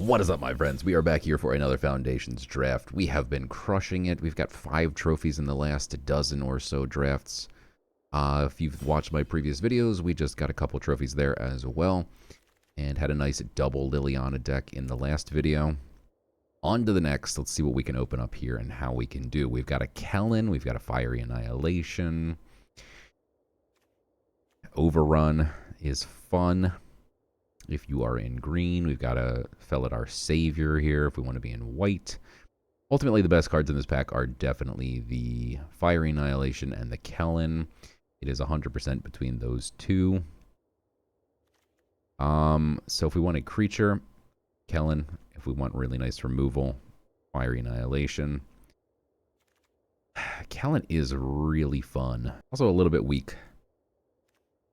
What is up, my friends? We are back here for another Foundations draft. We have been crushing it. We've got 5 trophies in the last dozen or so drafts. If you've watched my previous videos, we just got a couple trophies there as well. And had a nice double Liliana deck in the last video. On to the next. Let's see what we can open up here and how we can do. We've got a Kellen. We've got a Fiery Annihilation. Overrun is fun. If you are in green, we've got a Felidar Savior here if we want to be in white. Ultimately, the best cards in this pack are definitely the Fiery Annihilation and the Kellen. It is 100% between those two. So if we want a creature, Kellen. If we want really nice removal, Fiery Annihilation. Kellen is really fun. Also a little bit weak.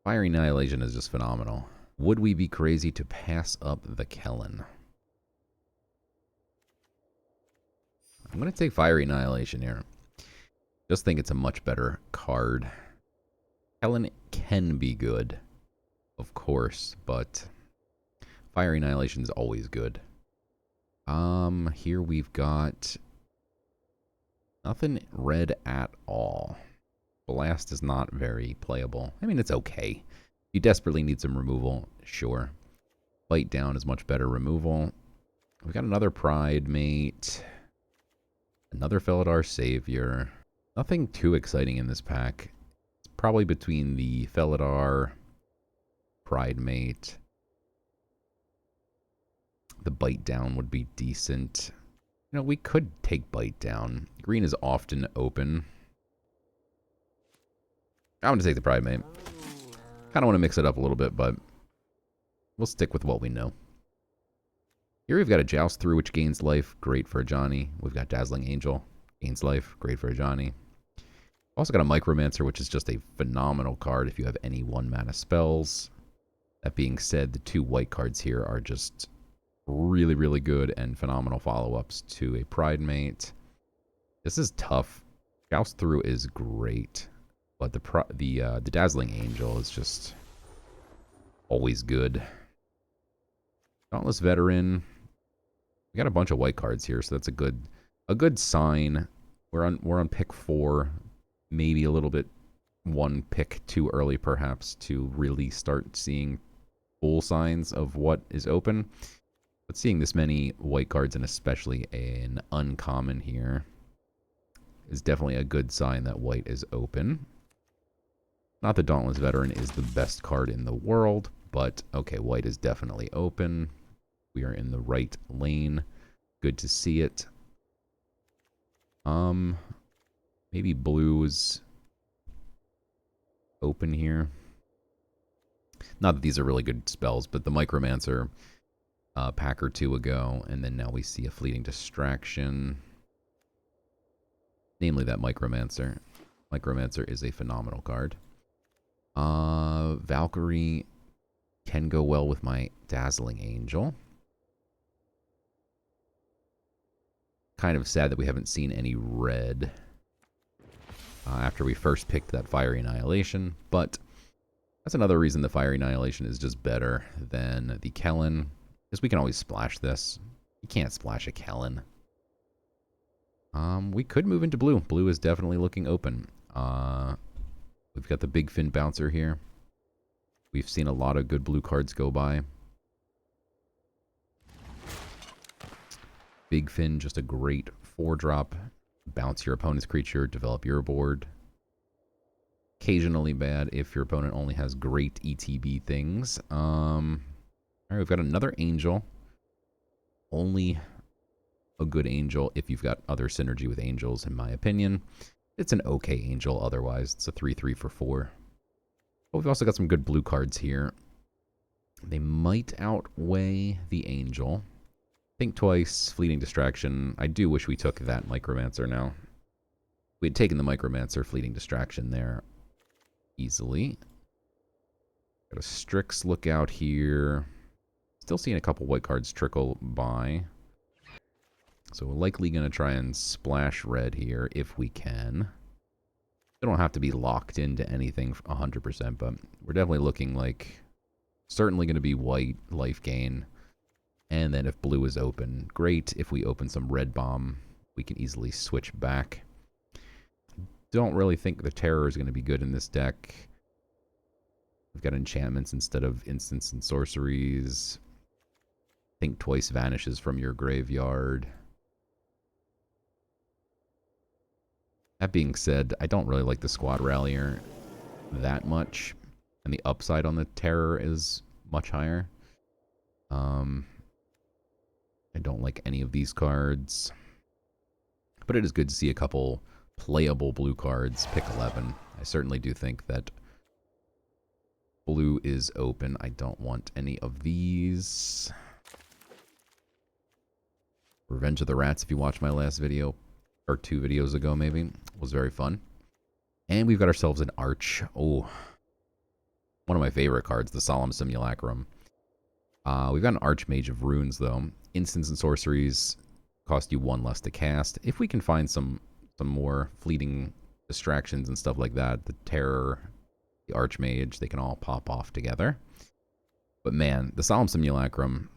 Fiery Annihilation is just phenomenal. Would we be crazy to pass up the Kellen? I'm going to take Fiery Annihilation here. Just think it's a much better card. Kellen can be good, of course, but Fiery Annihilation is always good. Here we've got nothing red at all. Blast is not very playable. I mean, it's okay. You desperately need some removal, sure. Bite down is much better removal. We've got another Pride Mate. Another Felidar Savior. Nothing too exciting in this pack. It's probably between the Felidar, Pride Mate. The Bite Down would be decent. You know, we could take Bite Down. Green is often open. I'm going to take the Pride Mate. Kind of want to mix it up a little bit, but we'll stick with what we know. Here we've got a Joust Through, which gains life. Great for a Johnny. We've got Dazzling Angel. Gains life. Great for a Johnny. Also got a Micromancer, which is just a phenomenal card if you have any 1-mana spells. That being said, the 2 white cards here are just really, really good and phenomenal follow-ups to a Pride Mate. This is tough. Joust Through is great. But the Dazzling Angel is just always good. Dauntless Veteran. We got a bunch of white cards here, so that's a good sign. We're on pick 4, maybe a little bit 1 pick too early perhaps to really start seeing full signs of what is open. But seeing this many white cards and especially an uncommon here is definitely a good sign that white is open. Not that Dauntless Veteran is the best card in the world, but okay, white is definitely open. We are in the right lane. Good to see it. Maybe blue is open here. Not that these are really good spells, but the Micromancer pack or 2 ago, and then now we see a Fleeting Distraction. Namely that Micromancer. Micromancer is a phenomenal card. Valkyrie can go well with my Dazzling Angel. Kind of sad that we haven't seen any red after we first picked that Fiery Annihilation, but that's another reason the Fiery Annihilation is just better than the Kellen, because we can always splash this. You can't splash a Kellen. We could move into blue. Blue is definitely looking open. We've got the Big Fin Bouncer here. We've seen a lot of good blue cards go by. Big Fin, just a great 4-drop. Bounce your opponent's creature, develop your board. Occasionally bad if your opponent only has great ETB things. Alright, we've got another Angel. Only a good Angel if you've got other synergy with Angels, in my opinion. It's an okay Angel otherwise. It's a 3/3 for 4. But we've also got some good blue cards here. They might outweigh the Angel. Think twice, Fleeting Distraction. I do wish we took that Micromancer now. We had taken the Micromancer, Fleeting Distraction there easily. Got a Strix Lookout here. Still seeing a couple white cards trickle by. So we're likely going to try and splash red here if we can. They don't have to be locked into anything 100%, but we're definitely looking like certainly going to be white life gain. And then if blue is open, great. If we open some red bomb, we can easily switch back. Don't really think the terror is going to be good in this deck. We've got enchantments instead of instants and sorceries. Think twice vanishes from your graveyard. That being said, I don't really like the squad rallier that much. And the upside on the terror is much higher. I don't like any of these cards. But it is good to see a couple playable blue cards. Pick 11. I certainly do think that blue is open. I don't want any of these. Revenge of the Rats, if you watched my last video, or 2 videos ago maybe, was very fun. And we've got ourselves an Arch. Oh, one of my favorite cards, the Solemn Simulacrum. We've got an Archmage of Runes, though. Instants and sorceries cost you 1 less to cast. If we can find some more fleeting distractions and stuff like that, the Terror, the Archmage, they can all pop off together. But man, the Solemn Simulacrum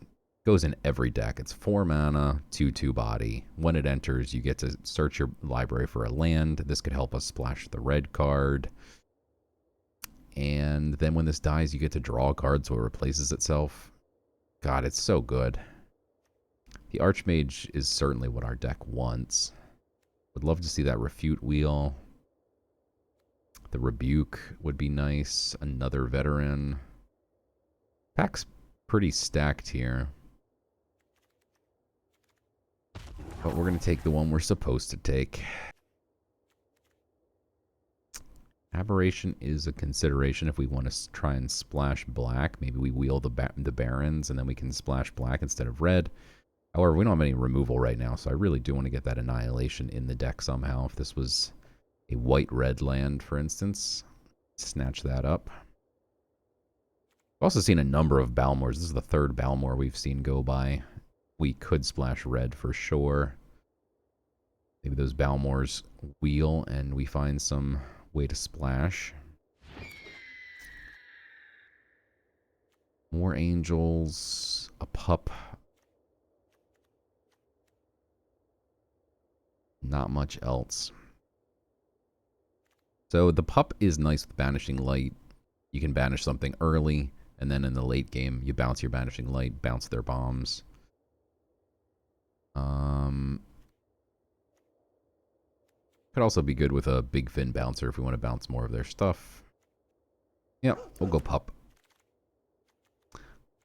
goes in every deck. It's 4 mana, 2/2 body. When it enters, you get to search your library for a land. This could help us splash the red card. And then when this dies, you get to draw a card so it replaces itself. God, it's so good. The Archmage is certainly what our deck wants. Would love to see that Refute wheel. The Rebuke would be nice. Another Veteran. Pack's pretty stacked here. But we're going to take the one we're supposed to take. Aberration is a consideration if we want to try and splash black. Maybe we wheel the Barons and then we can splash black instead of red. However, we don't have any removal right now, so I really do want to get that Annihilation in the deck somehow. If this was a white-red land, for instance, snatch that up. I've also seen a number of Balmors. This is the 3rd Balmor we've seen go by. We could splash red for sure. Maybe those Balmors wheel and we find some way to splash. More Angels, a Pup. Not much else. So the Pup is nice with Banishing Light. You can banish something early, and then in the late game, you bounce your Banishing Light, bounce their bombs. Could also be good with a Big Fin Bouncer if we want to bounce more of their stuff. Yeah, we'll go Pup.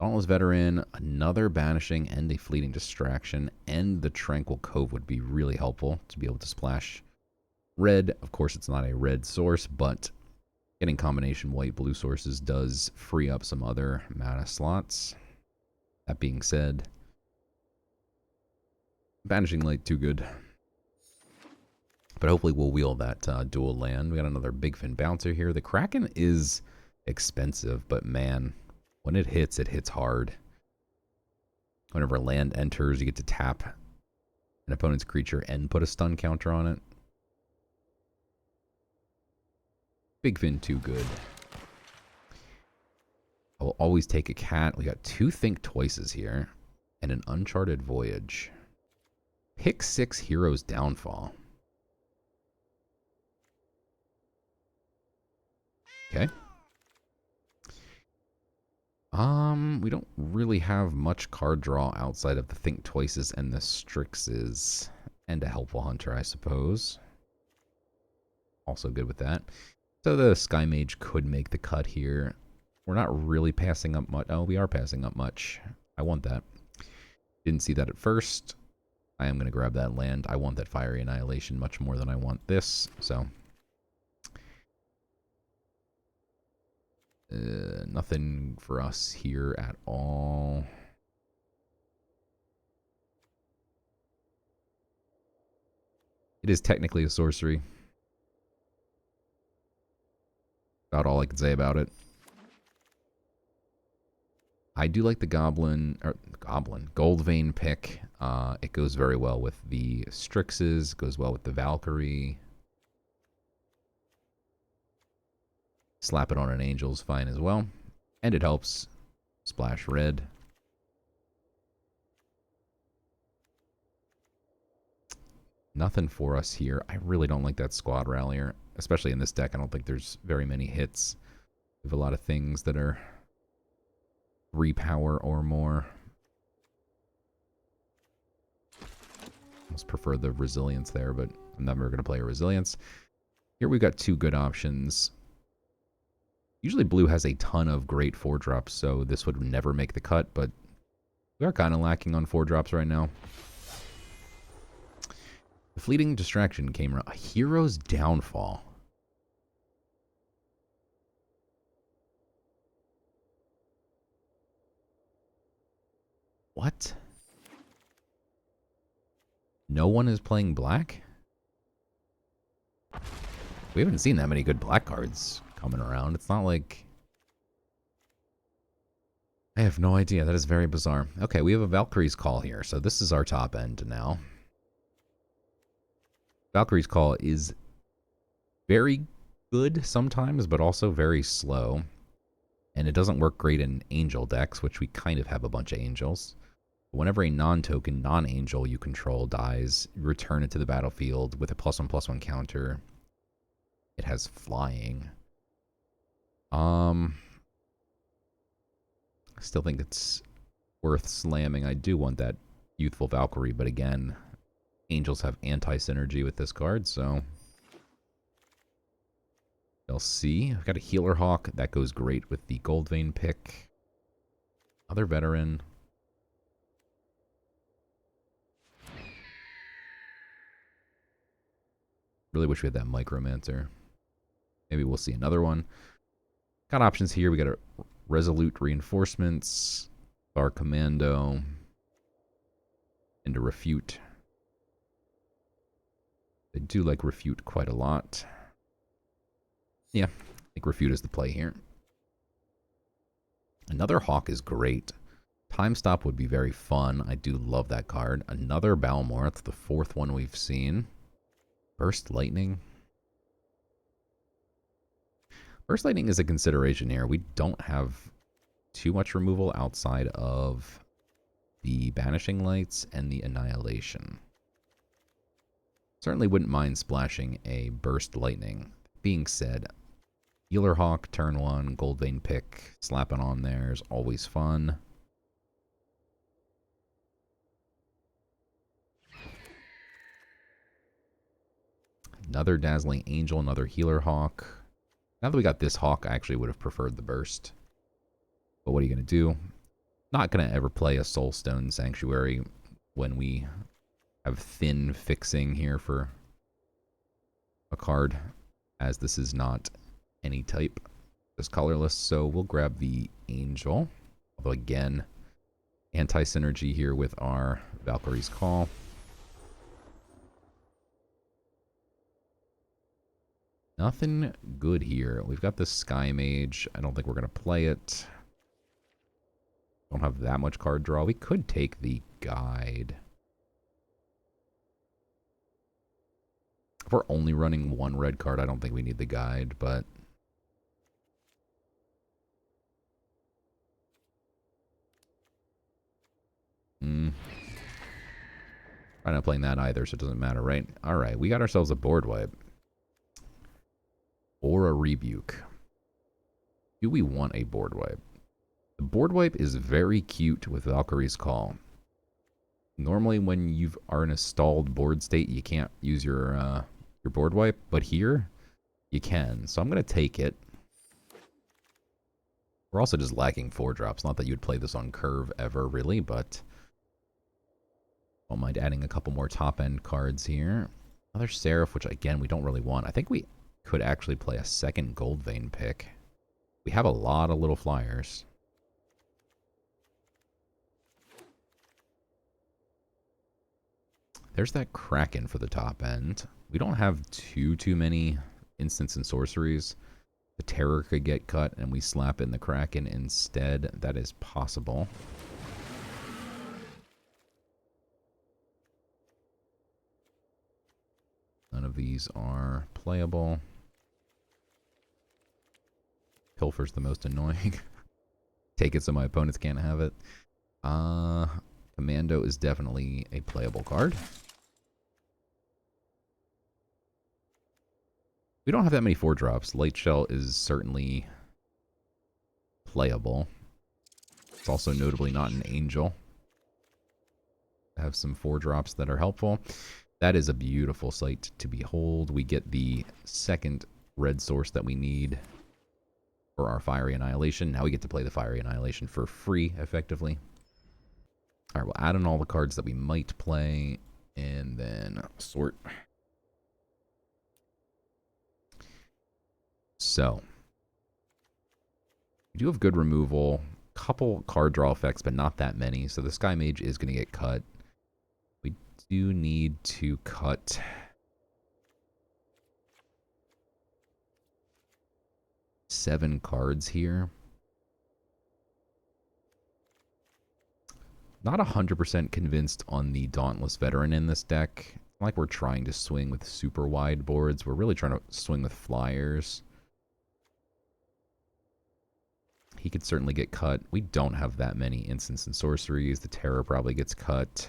Dauntless Veteran, another Banishing and a Fleeting Distraction, and the Tranquil Cove would be really helpful to be able to splash red. Of course, it's not a red source, but getting combination white-blue sources does free up some other mana slots. That being said, Banishing Light, too good. But hopefully we'll wheel that dual land. We got another Big Fin Bouncer here. The Kraken is expensive, but man, when it hits hard. Whenever land enters, you get to tap an opponent's creature and put a stun counter on it. Big Fin, too good. I will always take a cat. We got 2 Think Twices here and an Uncharted Voyage. Pick 6 Heroes Downfall. Okay. We don't really have much card draw outside of the Think Twices and the Strixes. And a Helpful Hunter, I suppose. Also good with that. So the Sky Mage could make the cut here. We're not really passing up much. Oh, we are passing up much. I want that. Didn't see that at first. I am going to grab that land. I want that Fiery Annihilation much more than I want this. So nothing for us here at all. It is technically a sorcery. About all I can say about it. I do like the Goldvein pick. It goes very well with the Strixes, goes well with the Valkyrie. Slap it on an Angel's fine as well. And it helps splash red. Nothing for us here. I really don't like that squad rallier, especially in this deck. I don't think there's very many hits. We have a lot of things that are 3 power or more. Almost prefer the resilience there, but I'm never going to play a resilience. Here we've got 2 good options. Usually blue has a ton of great 4-drops, so this would never make the cut, but we are kind of lacking on 4-drops right now. The fleeting distraction came around. A hero's downfall. What? No one is playing black? We haven't seen that many good black cards coming around. It's not like... I have no idea. That is very bizarre. Okay, we have a Valkyrie's Call here, so this is our top end now. Valkyrie's Call is very good sometimes, but also very slow. And it doesn't work great in angel decks, which we kind of have a bunch of angels. Whenever a non-token, non-angel you control dies, you return it to the battlefield with a +1/+1 counter. It has flying. I still think it's worth slamming. I do want that Youthful Valkyrie, but again, angels have anti-synergy with this card, so we'll see. I've got a Healer Hawk. That goes great with the Gold Vein pick. Other veteran. Really wish we had that Micromancer. Maybe we'll see another one. Got options here. We got a Resolute Reinforcements, Star Commando, and a Refute. I do like Refute quite a lot. Yeah, I think Refute is the play here. Another Hawk is great. Time Stop would be very fun. I do love that card. Another Balmor. That's the 4th one we've seen. Burst Lightning. Burst Lightning is a consideration here. We don't have too much removal outside of the Banishing Lights and the Annihilation. Certainly wouldn't mind splashing a Burst Lightning. Being said, Healer Hawk, turn 1, Gold Vein pick, slapping on there is always fun. Another Dazzling Angel, another Healer Hawk. Now that we got this Hawk, I actually would have preferred the Burst. But what are you going to do? Not going to ever play a Soulstone Sanctuary when we have thin fixing here for a card, as this is not any type, just colorless. So we'll grab the Angel. Although again, anti-synergy here with our Valkyrie's Call. Nothing good here. We've got the Sky Mage. I don't think we're going to play it. Don't have that much card draw. We could take the Guide. If we're only running 1 red card, I don't think we need the Guide, but... I'm not playing that either, so it doesn't matter, right? Alright, we got ourselves a board wipe. Or a Rebuke. Do we want a board wipe? The board wipe is very cute with Valkyrie's Call. Normally when you are in a stalled board state, you can't use your board wipe, but here you can. So I'm going to take it. We're also just lacking 4-drops. Not that you'd play this on curve ever, really, but I don't mind adding a couple more top-end cards here. Another Seraph, which again, we don't really want. I think we could actually play a second Gold Vein pick. We have a lot of little flyers. There's that Kraken for the top end. We don't have too many instants and sorceries. The Terror could get cut and we slap in the Kraken instead. That is possible. None of these are playable. Pilfer's the most annoying. Take it so my opponents can't have it. Commando is definitely a playable card. We don't have that many 4-drops. Light Shell is certainly playable. It's also notably not an Angel. I have some 4-drops that are helpful. That is a beautiful sight to behold. We get the second red source that we need for our Fiery Annihilation. Now we get to play the Fiery Annihilation for free, effectively. All right, we'll add in all the cards that we might play, and then sort. So, we do have good removal. Couple card draw effects, but not that many. So the Sky Mage is going to get cut. We do need to cut 7 cards here. Not 100% convinced on the Dauntless Veteran in this deck. It's not like we're trying to swing with super wide boards. We're really trying to swing with flyers. He could certainly get cut. We don't have that many instants and sorceries. The Terror probably gets cut.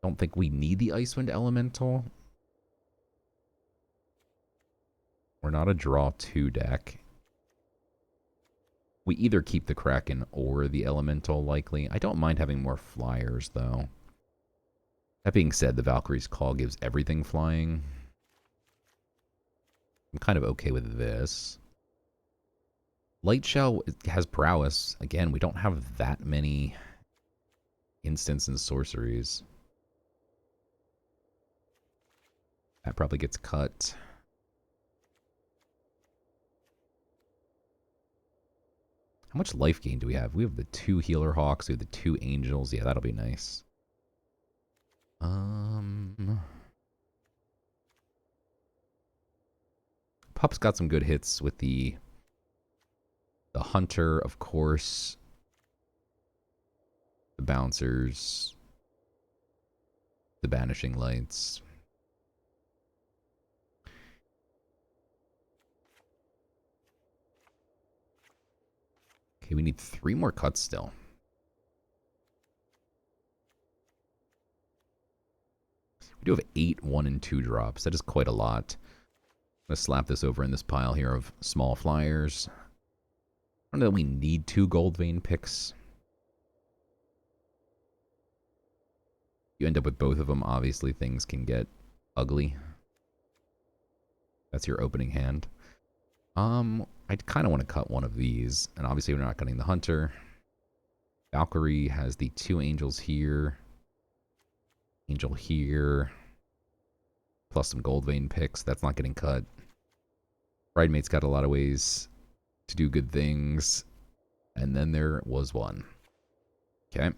Don't think we need the Icewind Elemental. We're not a draw 2 deck. We either keep the Kraken or the Elemental, likely. I don't mind having more flyers, though. That being said, the Valkyrie's Call gives everything flying. I'm kind of okay with this. Light Shell has prowess. Again, we don't have that many instants and sorceries. That probably gets cut. How much life gain do we have? We have the 2 Healer Hawks. We have the 2 Angels. Yeah, that'll be nice. Pup's got some good hits with the Hunter, of course. The Bouncers. The Banishing Lights. Okay, we need 3 more cuts still. We do have 8 1 and 2 drops. That is quite a lot. I'm going to slap this over in this pile here of small flyers. I don't know that we need 2 Gold Vein picks. You end up with both of them. Obviously, things can get ugly. That's your opening hand. I kind of want to cut one of these. And obviously, we're not cutting the Hunter. Valkyrie has the 2 Angels here. Angel here. Plus some Gold Vein picks. That's not getting cut. Bridemaid's got a lot of ways to do good things. And then there was one. Okay.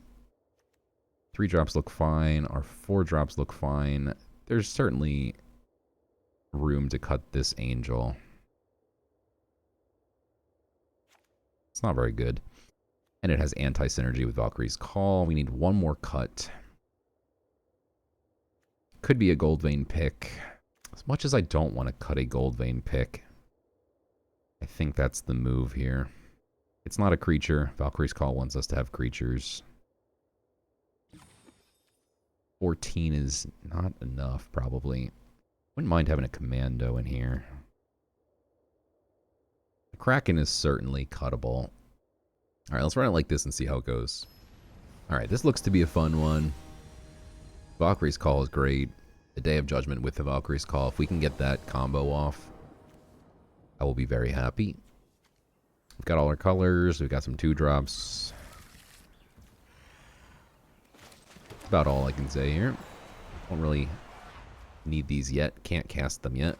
3 drops look fine. Our 4 drops look fine. There's certainly room to cut this Angel. It's not very good. And it has anti-synergy with Valkyrie's Call. We need 1 more cut. Could be a Gold Vein pick. As much as I don't want to cut a Gold Vein pick, I think that's the move here. It's not a creature. Valkyrie's Call wants us to have creatures. 14 is not enough, probably. Wouldn't mind having a Commando in here. The Kraken is certainly cuttable. Alright, let's run it like this and see how it goes. Alright, this looks to be a fun one. Valkyrie's Call is great. The Day of Judgment with the Valkyrie's Call. If we can get that combo off, I will be very happy. We've got all our colors. We've got some 2 drops. That's about all I can say here. Don't really need these yet. Can't cast them yet.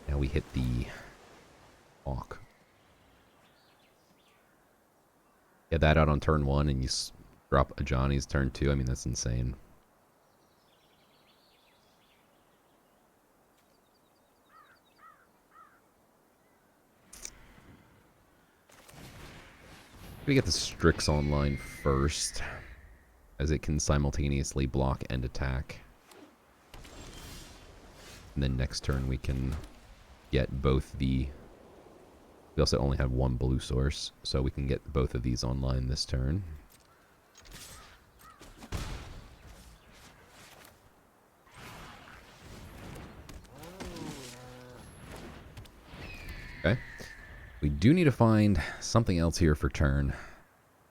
Now we hit the Hawk. Get that out on turn 1 and you drop a Johnny's turn 2. I mean, that's insane. We get the Strix online first, as it can simultaneously block and attack. And then next turn we can get both the... We also only have 1 blue source, so we can get both of these online this turn. We do need to find something else here for turn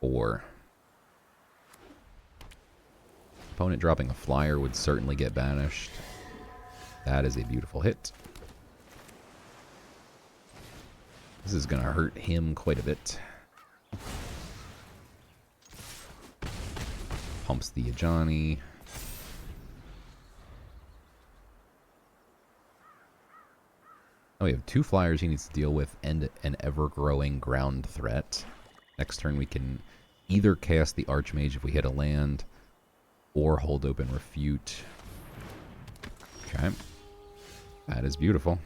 4. Opponent dropping a flyer would certainly get banished. That is a beautiful hit. This is going to hurt him quite a bit. Pumps the Ajani. Oh, we have 2 flyers he needs to deal with and an ever-growing ground threat. Next turn we can either cast the Archmage if we hit a land, or hold open refute. Okay. That is beautiful.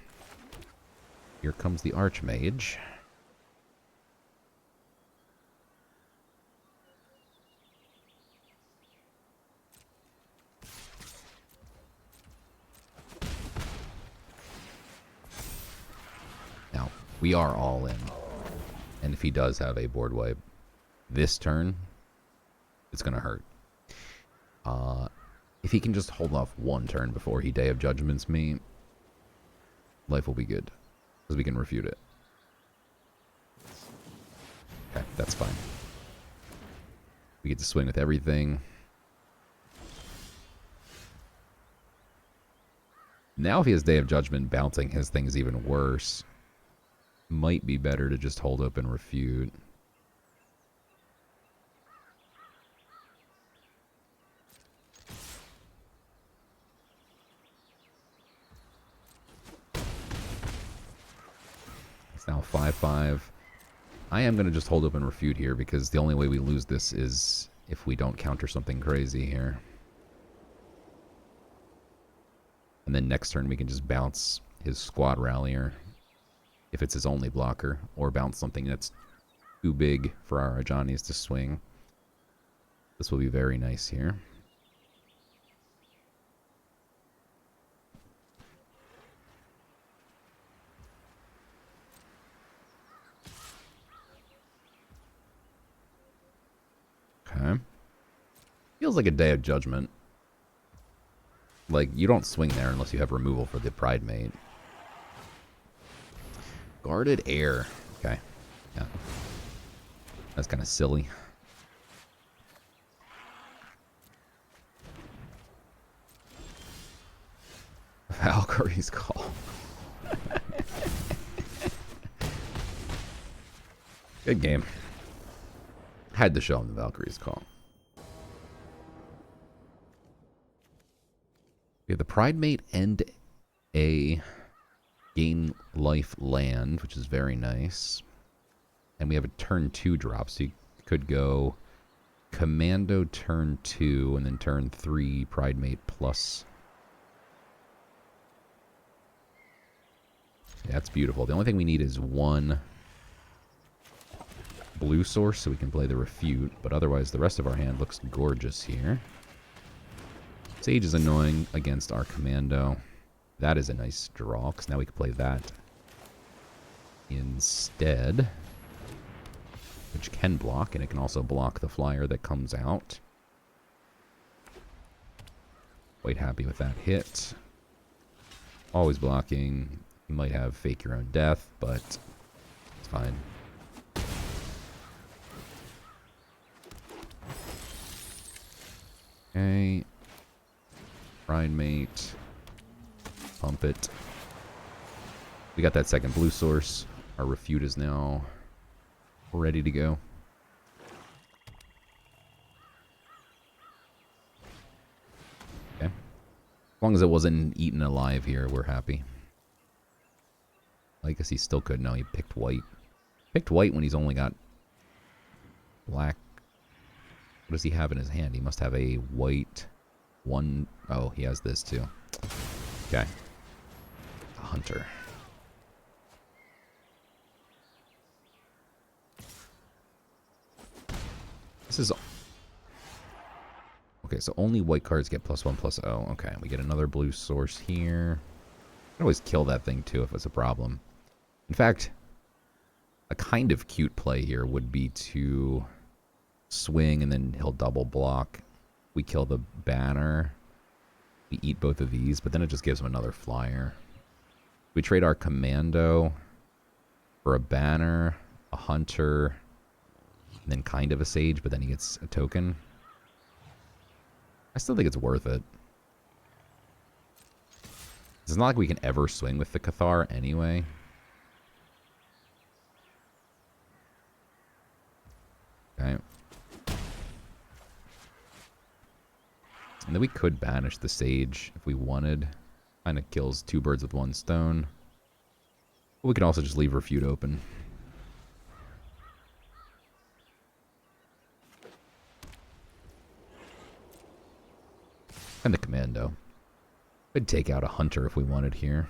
Here comes the Archmage. Now, we are all in. And if he does have a board wipe this turn, it's going to hurt. If he can just hold off 1 turn before he Day of Judgments me, life will be good. Because we can refute it. Okay, that's fine. We get to swing with everything. Now if he has Day of Judgment, bouncing his things even worse. Might be better to just hold up and refute. It's now 5-5. I am going to just hold up and refute here because the only way we lose this is if we don't counter something crazy here. And then next turn we can just bounce his Squad Rallier if it's his only blocker, or bounce something that's too big for our Ajanis to swing. This will be very nice here. Okay. Feels like a Day of Judgment. Like, you don't swing there unless you have removal for the Pride Mate. Guarded Air. Okay. Yeah. That's kind of silly. Valkyrie's Call. Good game. Had to show him the Valkyrie's Call. We have the Pride Mate and a gain life land, which is very nice. And we have a turn 2 drop, so you could go Commando turn 2 and then turn 3 Pride Mate plus. Yeah, that's beautiful. The only thing we need is 1 blue source so we can play the refute, but otherwise the rest of our hand looks gorgeous here. Sage is annoying against our Commando. That is a nice draw, because now we can play that instead, which can block, and it can also block the flyer that comes out. Quite happy with that hit. Always blocking. You might have Fake Your Own Death, but it's fine. Okay. Pride Mate. Pump it. We got that second blue source. Our refute is now ready to go. Okay. As long as it wasn't eaten alive here, we're happy. I guess he still could. No, he picked white. Picked white when he's only got black. What does he have in his hand? He must have a white one. Oh, he has this too. Okay. A hunter. This is... Okay, so only white cards get +1/+0. Okay, we get another blue source here. I can always kill that thing too if it's a problem. In fact, a kind of cute play here would be to swing and then he'll double block. We kill the banner. We eat both of these, but then it just gives him another flyer. We trade our Commando for a banner, a hunter, and then kind of a sage, but then he gets a token. I still think it's worth it. It's not like we can ever swing with the Cathar anyway. Okay. And then we could banish the sage if we wanted. Kind of kills two birds with one stone. But we could also just leave Refute open. And the commando. Could take out a hunter if we wanted here.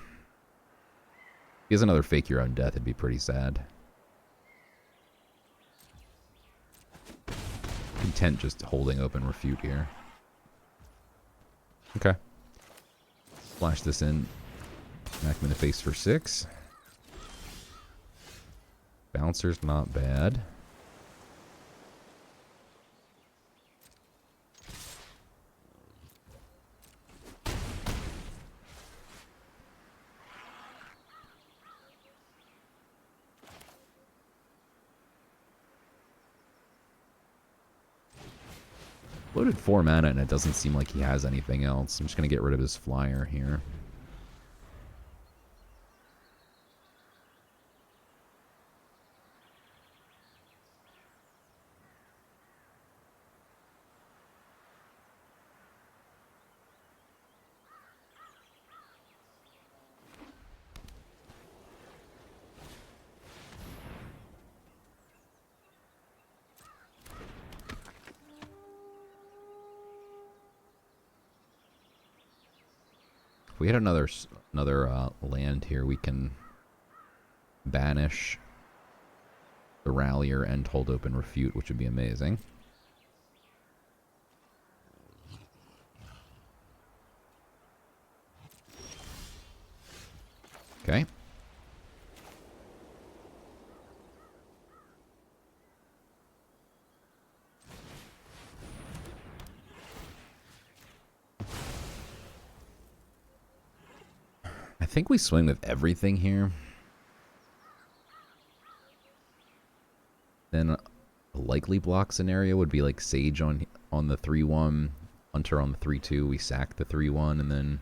If he has another fake your own death, it'd be pretty sad. Content just holding open Refute here. Okay. Flash this in. Smack him in the face for 6. Bouncer's not bad. Loaded 4 mana and it doesn't seem like he has anything else. I'm just going to get rid of his flyer here. If we had another land here, we can banish the Rallier and hold open Refute, which would be amazing. Okay. I think we swing with everything here. Then a likely block scenario would be like Sage on the 3-1, Hunter on the 3-2. We sack the 3-1, and then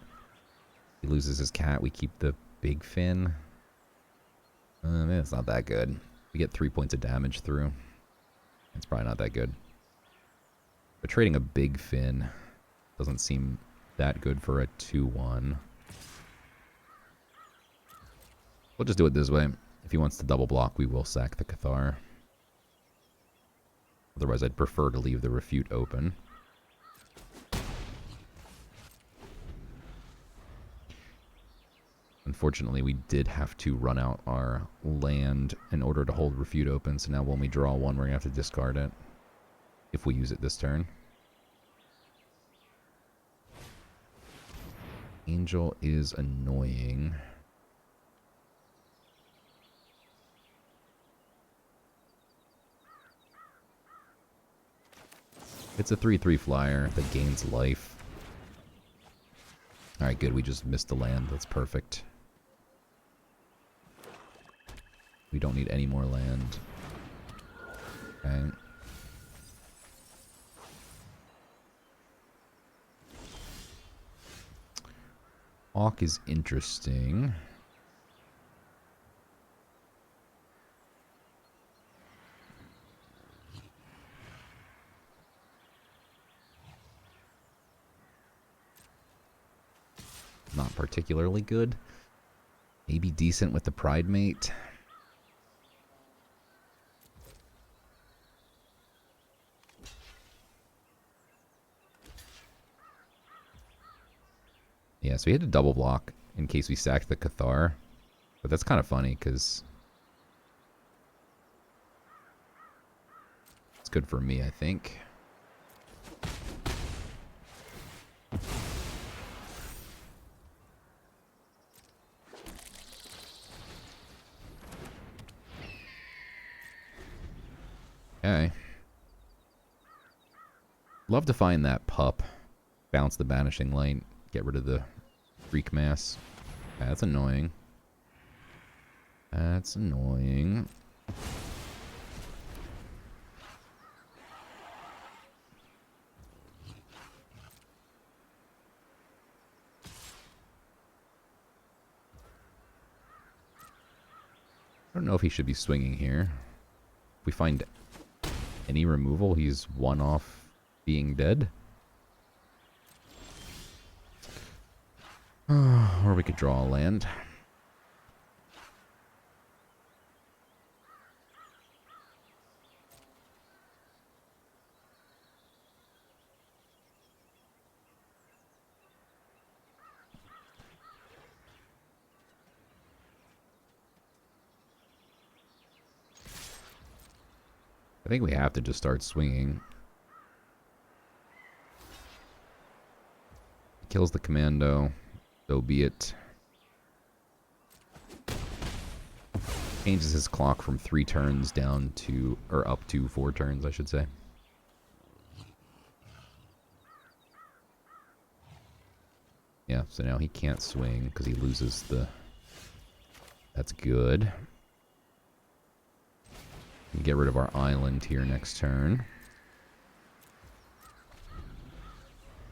he loses his cat. We keep the big fin. Man, it's not that good. We get 3 points of damage through. It's probably not that good. But trading a big fin doesn't seem that good for a 2-1. We'll just do it this way. If he wants to double block, we will sack the Cathar. Otherwise, I'd prefer to leave the Refute open. Unfortunately, we did have to run out our land in order to hold Refute open, so now when we draw one, we're going to have to discard it. If we use it this turn. Angel is annoying. It's a 3-3 flyer that gains life. Alright, good. We just missed the land. That's perfect. We don't need any more land. Okay. Hawk is interesting. Not particularly good. Maybe decent with the Pride Mate. Yeah, so we had to double block in case we sacked the Cathar. But that's kind of funny because it's good for me, I think. Okay. Love to find that pup. Bounce the Banishing Light. Get rid of the Freak Mass. Yeah, that's annoying. That's annoying. I don't know if he should be swinging here. If we find any removal, he's one off being dead. Or we could draw a land. I think we have to just start swinging. Kills the commando. So be it. Changes his clock from 3 turns down to, or up to 4 turns, I should say. Yeah, so now he can't swing because he loses the... That's good. We can get rid of our island here next turn.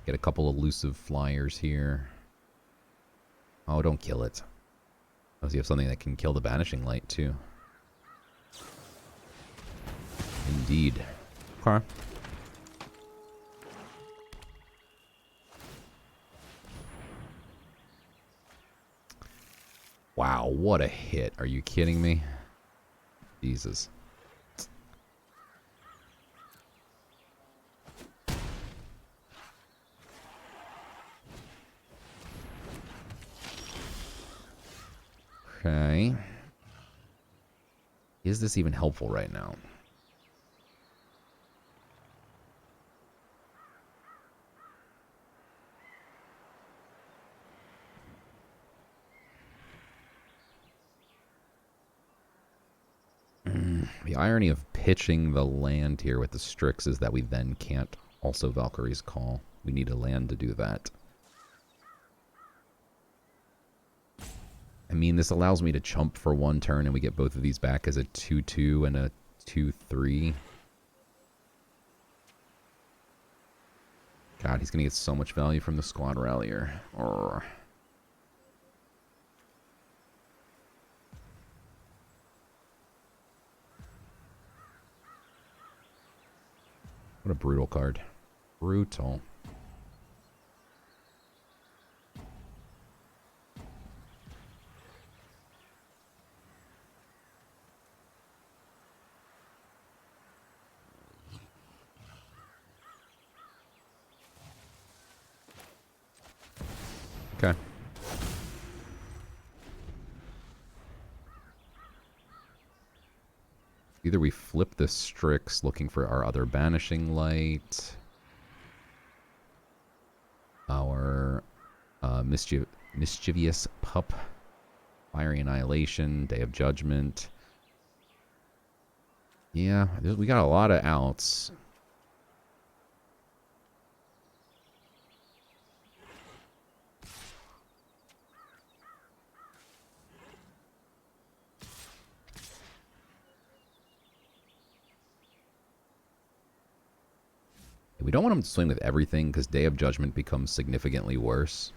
Get a couple elusive flyers here. Oh, don't kill it. Unless you have something that can kill the Banishing Light, too. Indeed. Okay. Wow, what a hit. Are you kidding me? Jesus. Okay. Is this even helpful right now? The irony of pitching the land here with the Strix is that we then can't also Valkyrie's Call. We need a land to do that. I mean, this allows me to chump for 1 turn and we get both of these back as a 2-2 and a 2-3. God, he's going to get so much value from the Squad Rallier. Urgh. What a brutal card. Brutal. Okay. Either we flip the Strix looking for our other Banishing Light. Our Mischievous Pup. Fiery Annihilation. Day of Judgment. Yeah, we got a lot of outs. We don't want him to swing with everything because Day of Judgment becomes significantly worse.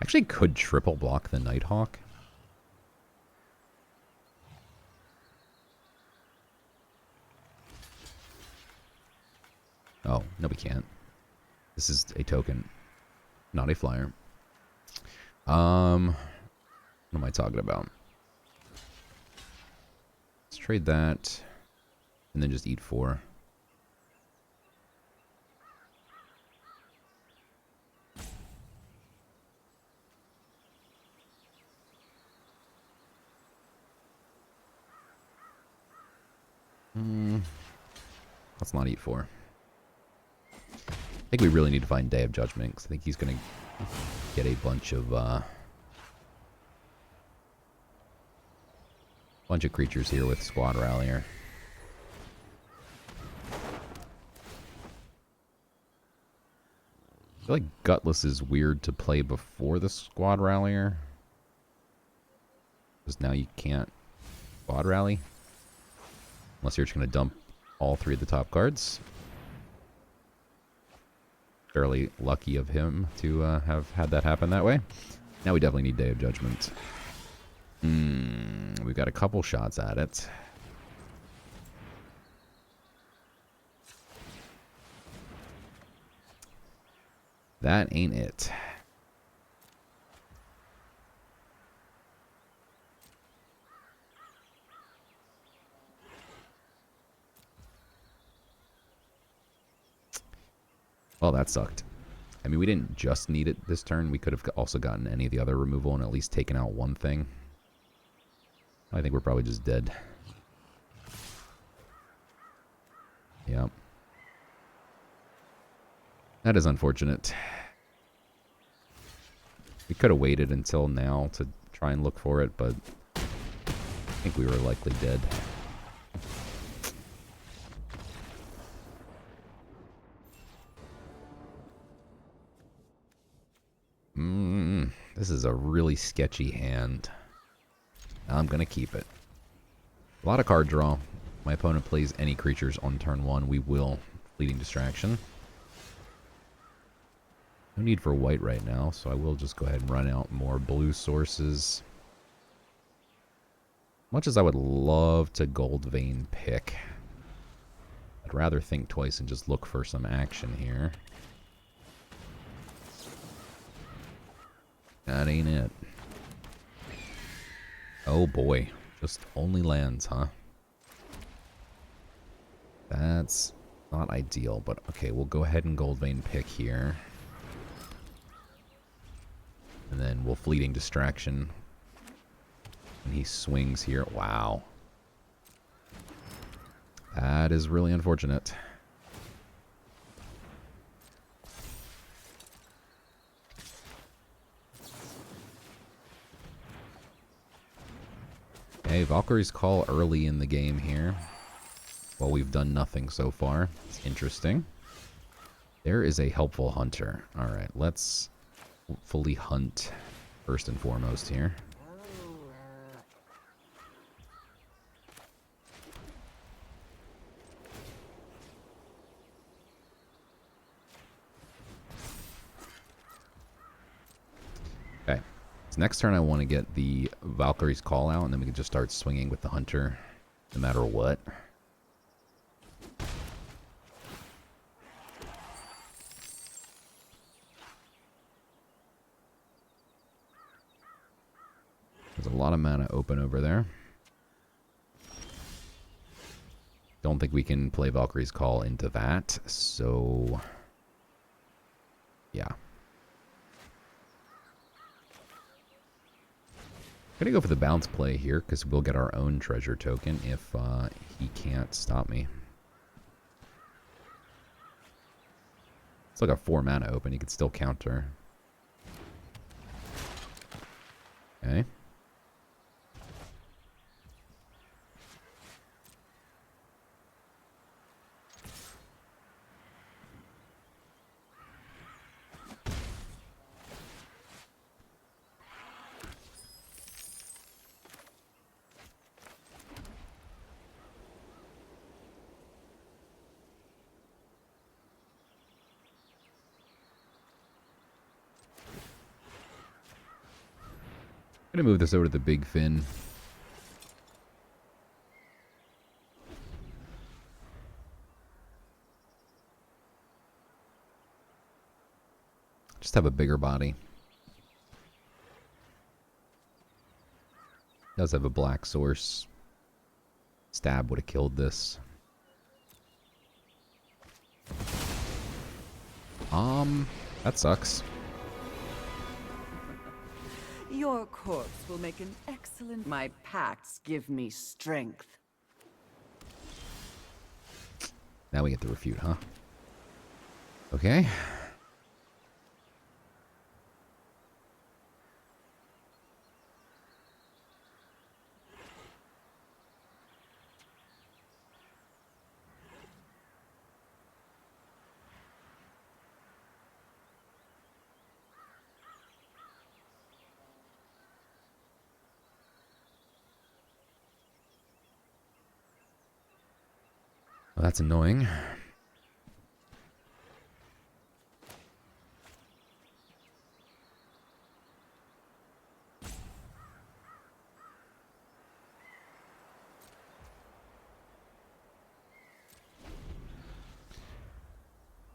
Actually could triple block the Nighthawk. Oh, no we can't. This is a token, not a flyer. What am I talking about? Let's trade that and then just eat 4. Let's not eat 4. I think we really need to find Day of Judgment because I think he's going to get a bunch of creatures here with Squad Rallier. feel like Gutless is weird to play before the Squad Rallier. Because now you can't Squad Rally. Unless you're just going to dump all 3 of the top cards. Fairly lucky of him to have had that happen that way. Now we definitely need Day of Judgment. We've got a couple shots at it. That ain't it. Well, that sucked. I mean, we didn't just need it this turn. We could have also gotten any of the other removal and at least taken out one thing. I think we're probably just dead. Yep. That is unfortunate. We could have waited until now to try and look for it, but I think we were likely dead. This is a really sketchy hand. I'm going to keep it. A lot of card draw. My opponent plays any creatures on turn 1. We will. Fleeting Distraction. No need for white right now, so I will just go ahead and run out more blue sources. Much as I would love to Gold Vein pick, I'd rather think twice and just look for some action here. That ain't it. Oh boy. Just only lands, huh? That's not ideal, but okay, we'll go ahead and Gold Vein pick here. And then we'll Fleeting Distraction. And he swings here. Wow. That is really unfortunate. Okay, Valkyrie's Call early in the game here. Well, we've done nothing so far. It's interesting. There is a helpful hunter. Alright, let's fully hunt first and foremost here. Okay. So next turn I want to get the Valkyrie's Call out, and then we can just start swinging with the hunter no matter what. There's a lot of mana open over there. Don't think we can play Valkyrie's Call into that, so yeah. Gonna go for the bounce play here because we'll get our own treasure token if he can't stop me. It's like a 4 mana open. He could still counter. Okay. I'm gonna move this over to the big fin. Just have a bigger body. Does have a black source. Stab would have killed this. That sucks. Your corpse will make an excellent... My pacts give me strength. Now we get to refute, huh? Okay. Well, that's annoying.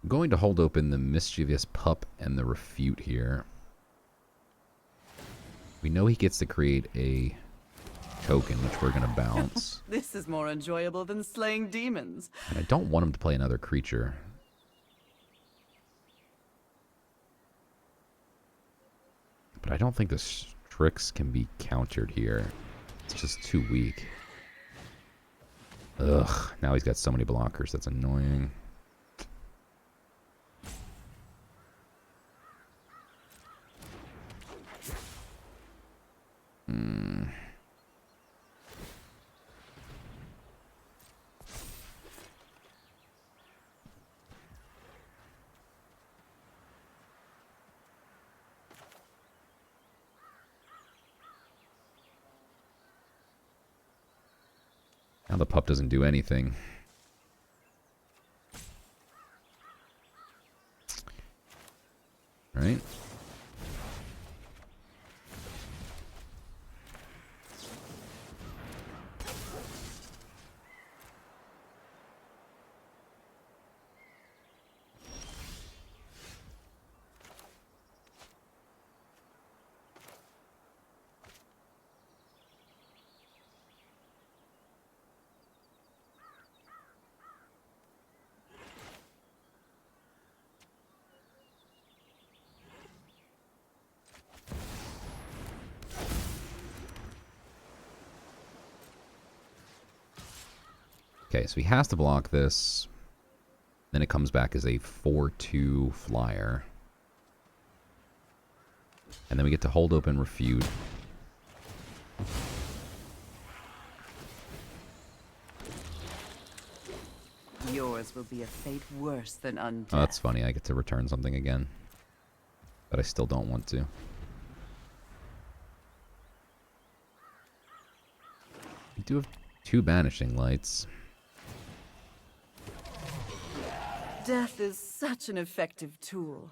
I'm going to hold open the Mischievous Pup and the Refute here. We know he gets to create a token, which we're going to bounce. This is more enjoyable than slaying demons. And I don't want him to play another creature. But I don't think the Strix can be countered here. It's just too weak. Ugh, now he's got so many blockers. That's annoying. Now the pup doesn't do anything. Right? Okay, so he has to block this. Then it comes back as a 4/2 flyer. And then we get to hold open Refute. Yours will be a fate worse than undeath. Oh, that's funny. I get to return something again. But I still don't want to. We do have 2 Banishing Lights. Death is such an effective tool.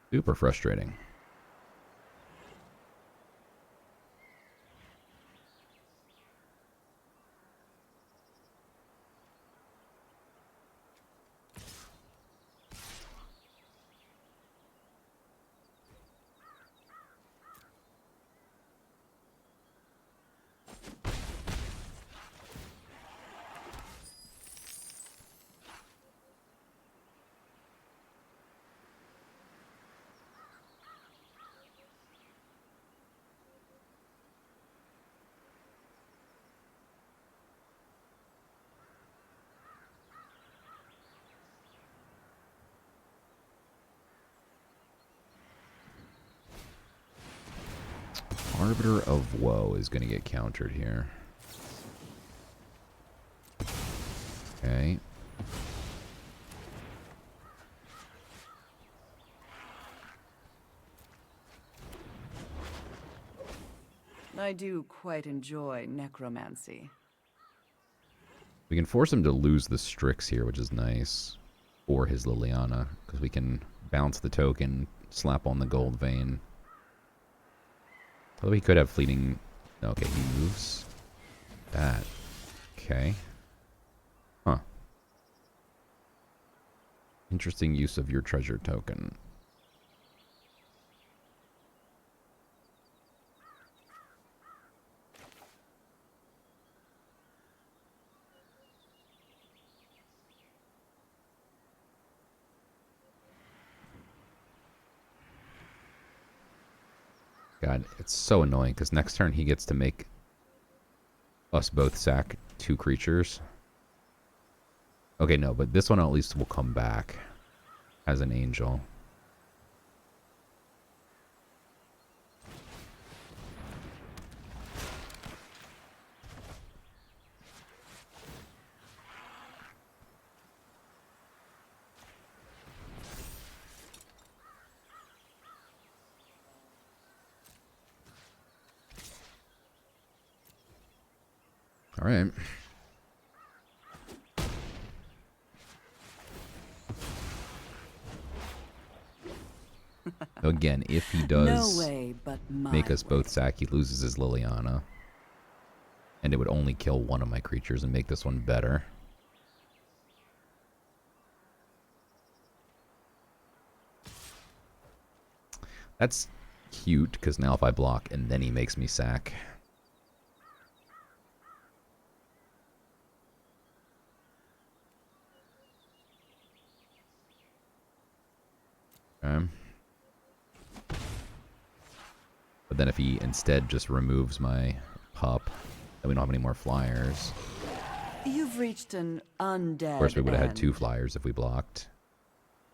Super frustrating. Arbiter of Woe is going to get countered here. Okay. I do quite enjoy necromancy. We can force him to lose the Strix here, which is nice. Or his Liliana, because we can bounce the token, slap on the Gold Vein. Although he could have fleeting... Okay, he moves that. Okay. Huh. Interesting use of your treasure token. God, it's so annoying because next turn he gets to make us both sack 2 creatures. Okay, no, but this one at least will come back as an angel. Alright. So again, if he does No way but my make us both way. sack, he loses his Liliana. And it would only kill one of my creatures and make this one better. That's cute, because now if I block and then he makes me sack. Okay. But then if he instead just removes my pup, then we don't have any more flyers. You've reached an undead Of course, we would have had end. 2 flyers if we blocked.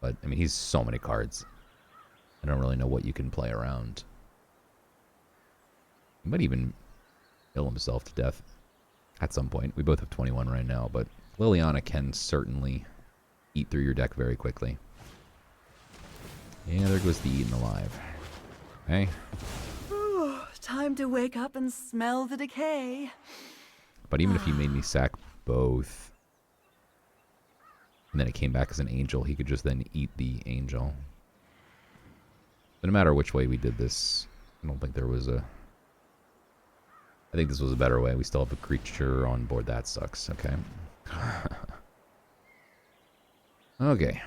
But, I mean, he's so many cards. I don't really know what you can play around. He might even kill himself to death at some point. We both have 21 right now, but Liliana can certainly eat through your deck very quickly. Yeah, there goes the eaten alive. Okay. Time to wake up and smell the decay. But even if he made me sack both, and then it came back as an angel, he could just then eat the angel. But no matter which way we did this, I don't think there was a... I think this was a better way. We still have a creature on board. That sucks. Okay. Okay.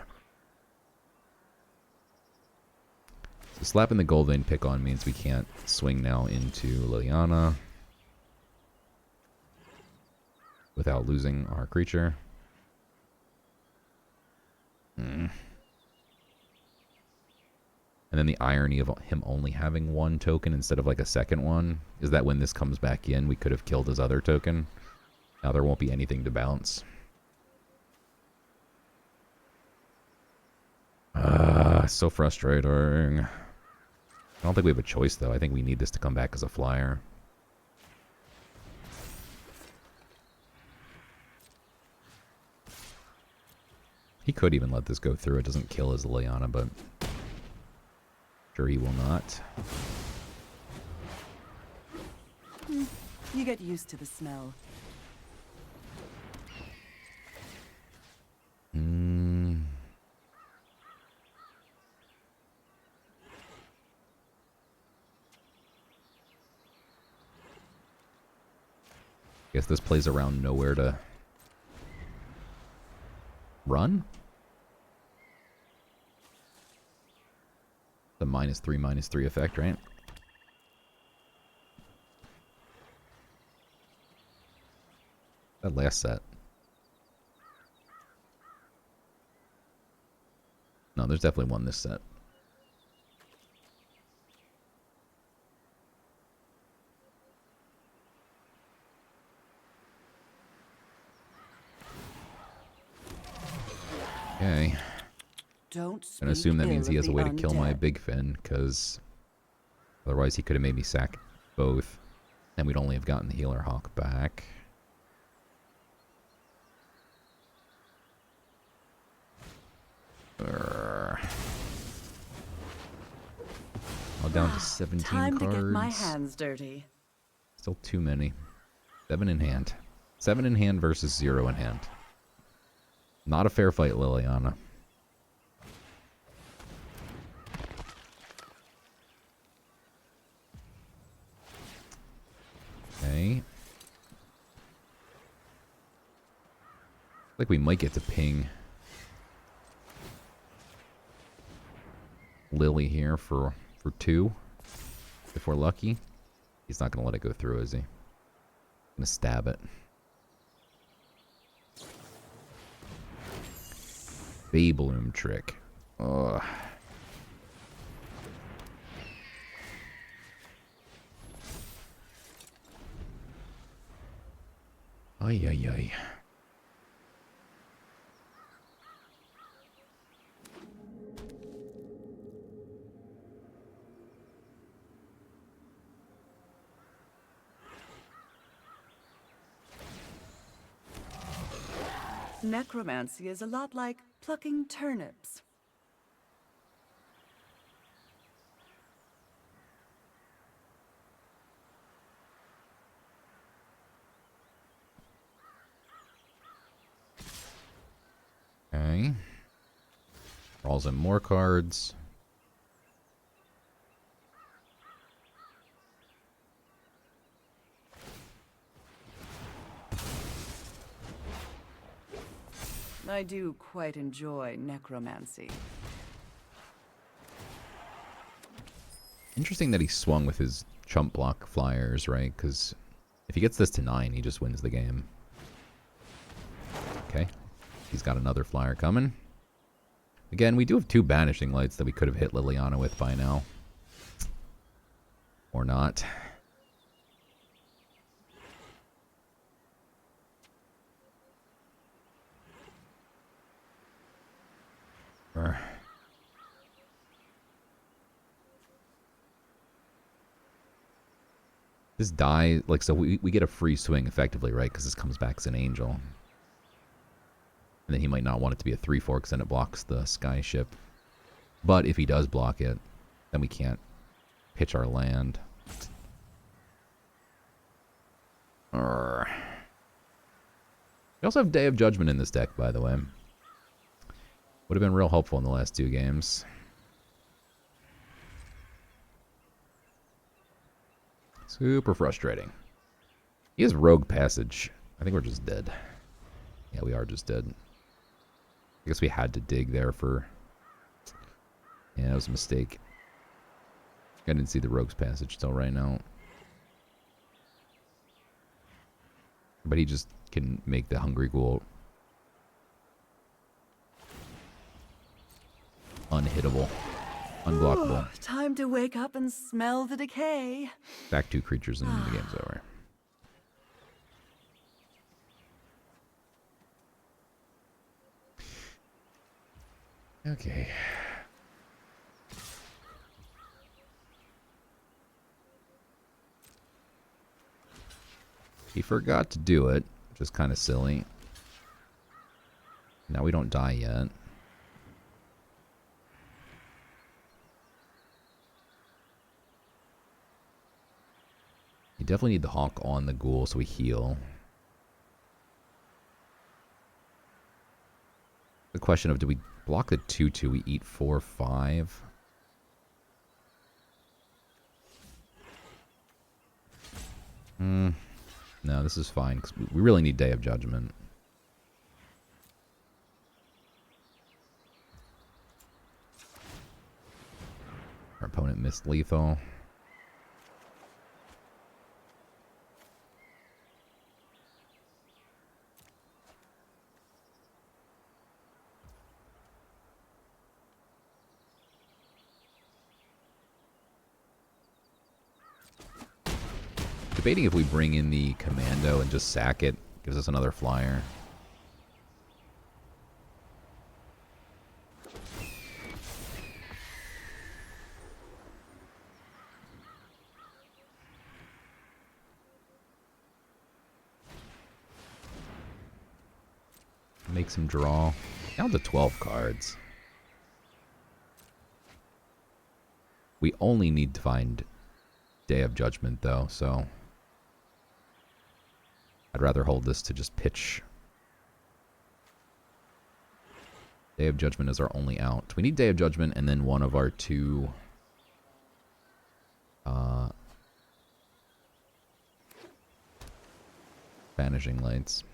So slapping the Gold Vein pick on means we can't swing now into Liliana without losing our creature. And then the irony of him only having 1 token instead of like a second one is that when this comes back in, we could have killed his other token. Now there won't be anything to bounce. So frustrating. I don't think we have a choice, though. I think we need this to come back as a flyer. He could even let this go through. It doesn't kill his Liliana, but... sure he will not. You get used to the smell. Guess this plays around nowhere to run. The -3/-3 effect, right? That last set. No, there's definitely one this set. Okay. Don't I'm gonna assume that speak means ill he of has a the way to kill my undead. big fin, because otherwise he could have made me sack both, and we'd only have gotten the Healer Hawk back. All down to 17 Time cards. to get my hands dirty. Still too many. 7 in hand. 7 in hand versus 0 in hand. Not a fair fight, Liliana. Okay. Like we might get to ping Lily here for 2. If we're lucky. He's not going to let it go through, is he? Gonna stab it. Baybloom trick. Ugh. Ay, ay, ay. Necromancy is a lot like plucking turnips. Okay. Draws in more cards. I do quite enjoy necromancy. Interesting that he swung with his chump block flyers, right? Because if he gets this to 9, he just wins the game. Okay. He's got another flyer coming. Again, we do have 2 Banishing Lights that we could have hit Liliana with by now. Or not. This die, like, so we get a free swing effectively, right? Because this comes back as an angel. And then he might not want it to be a 3/4 because then it blocks the sky ship. But if he does block it, then we can't pitch our land. Urgh. We also have Day of Judgment in this deck, by the way. Would have been real helpful in the last 2 games. Super frustrating. He has Rogue Passage. I think we're just dead. Yeah, we are just dead. I guess we had to dig there for... Yeah, that was a mistake. I didn't see the Rogue's Passage till right now. But he just can make the Hungry Ghoul unhittable. Unblockable. Time to wake up and smell the decay. Back 2 creatures and the game's over. Okay. He forgot to do it, which is kind of silly. Now we don't die yet. You definitely need the Hawk on the Ghoul so we heal. The question of, do we block the 2/2, we eat 4/5? No, this is fine, because we really need Day of Judgment. Our opponent missed lethal. Debating if we bring in the commando and just sack it. Gives us another flyer. Makes him draw. Down to 12 cards. We only need to find Day of Judgment though, so... I'd rather hold this to just pitch. Day of Judgment is our only out. We need Day of Judgment and then one of our 2... Vanishing Lights.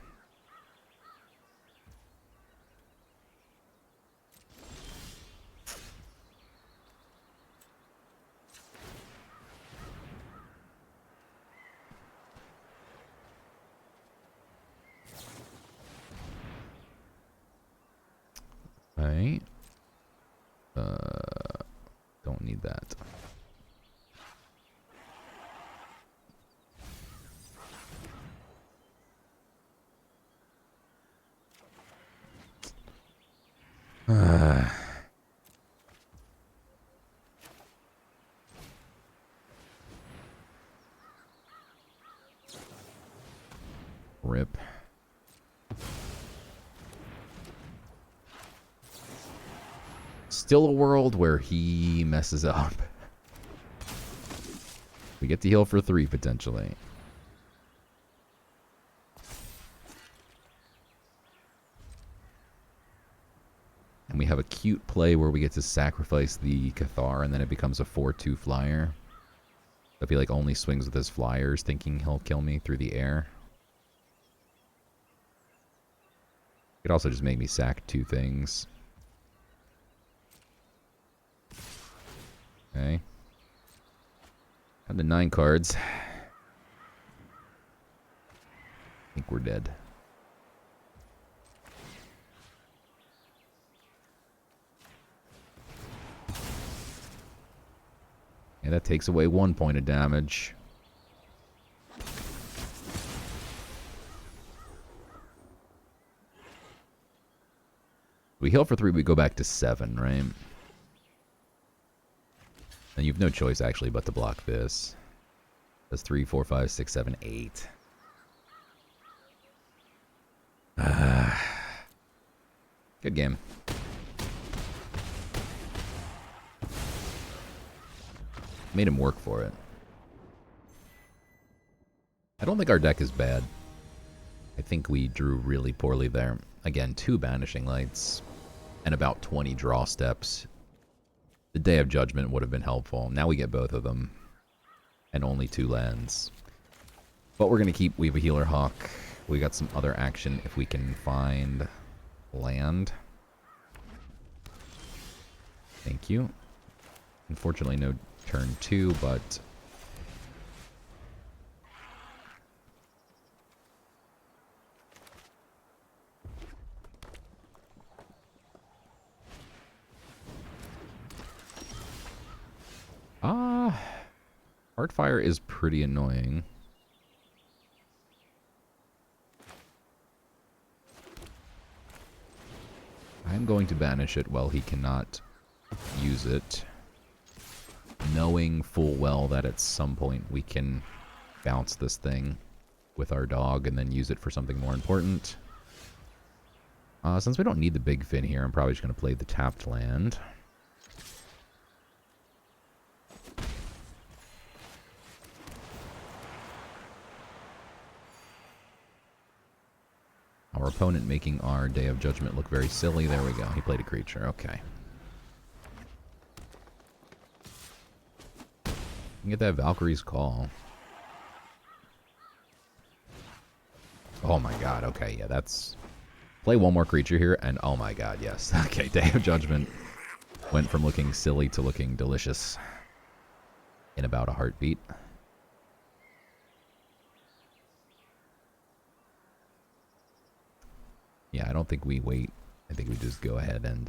Right. Don't need that. Rip. Still a world where he messes up. We get to heal for 3 potentially. And we have a cute play where we get to sacrifice the Cathar, and then it becomes a 4/2 flyer. I feel like only swings with his flyers, thinking he'll kill me through the air. It could also just make me sack 2 things. Okay. Down to 9 cards. I think we're dead. And that takes away 1 point of damage. We heal for 3, we go back to 7, right? And you have no choice, actually, but to block this. That's 3, 4, 5, 6, 7, 8. Good game. Made him work for it. I don't think our deck is bad. I think we drew really poorly there. Again, 2 Banishing Lights and about 20 draw steps. The Day of Judgment would have been helpful. Now we get both of them. And only 2 lands. But we're going to keep... We have a Healer Hawk. We got some other action if we can find land. Thank you. Unfortunately, no turn 2, but... Heartfire is pretty annoying. I'm going to banish it while he cannot use it, knowing full well that at some point we can bounce this thing with our dog and then use it for something more important. Since we don't need the big fin here, I'm probably just going to play the tapped land. Our opponent making our Day of Judgment look very silly. There we go. He played a creature. Okay. You can get that Valkyrie's Call. Oh my god. Okay, yeah, that's... Play one more creature here, and oh my god, yes. Okay, Day of Judgment went from looking silly to looking delicious in about a heartbeat. Yeah, I don't think we wait. I think we just go ahead and...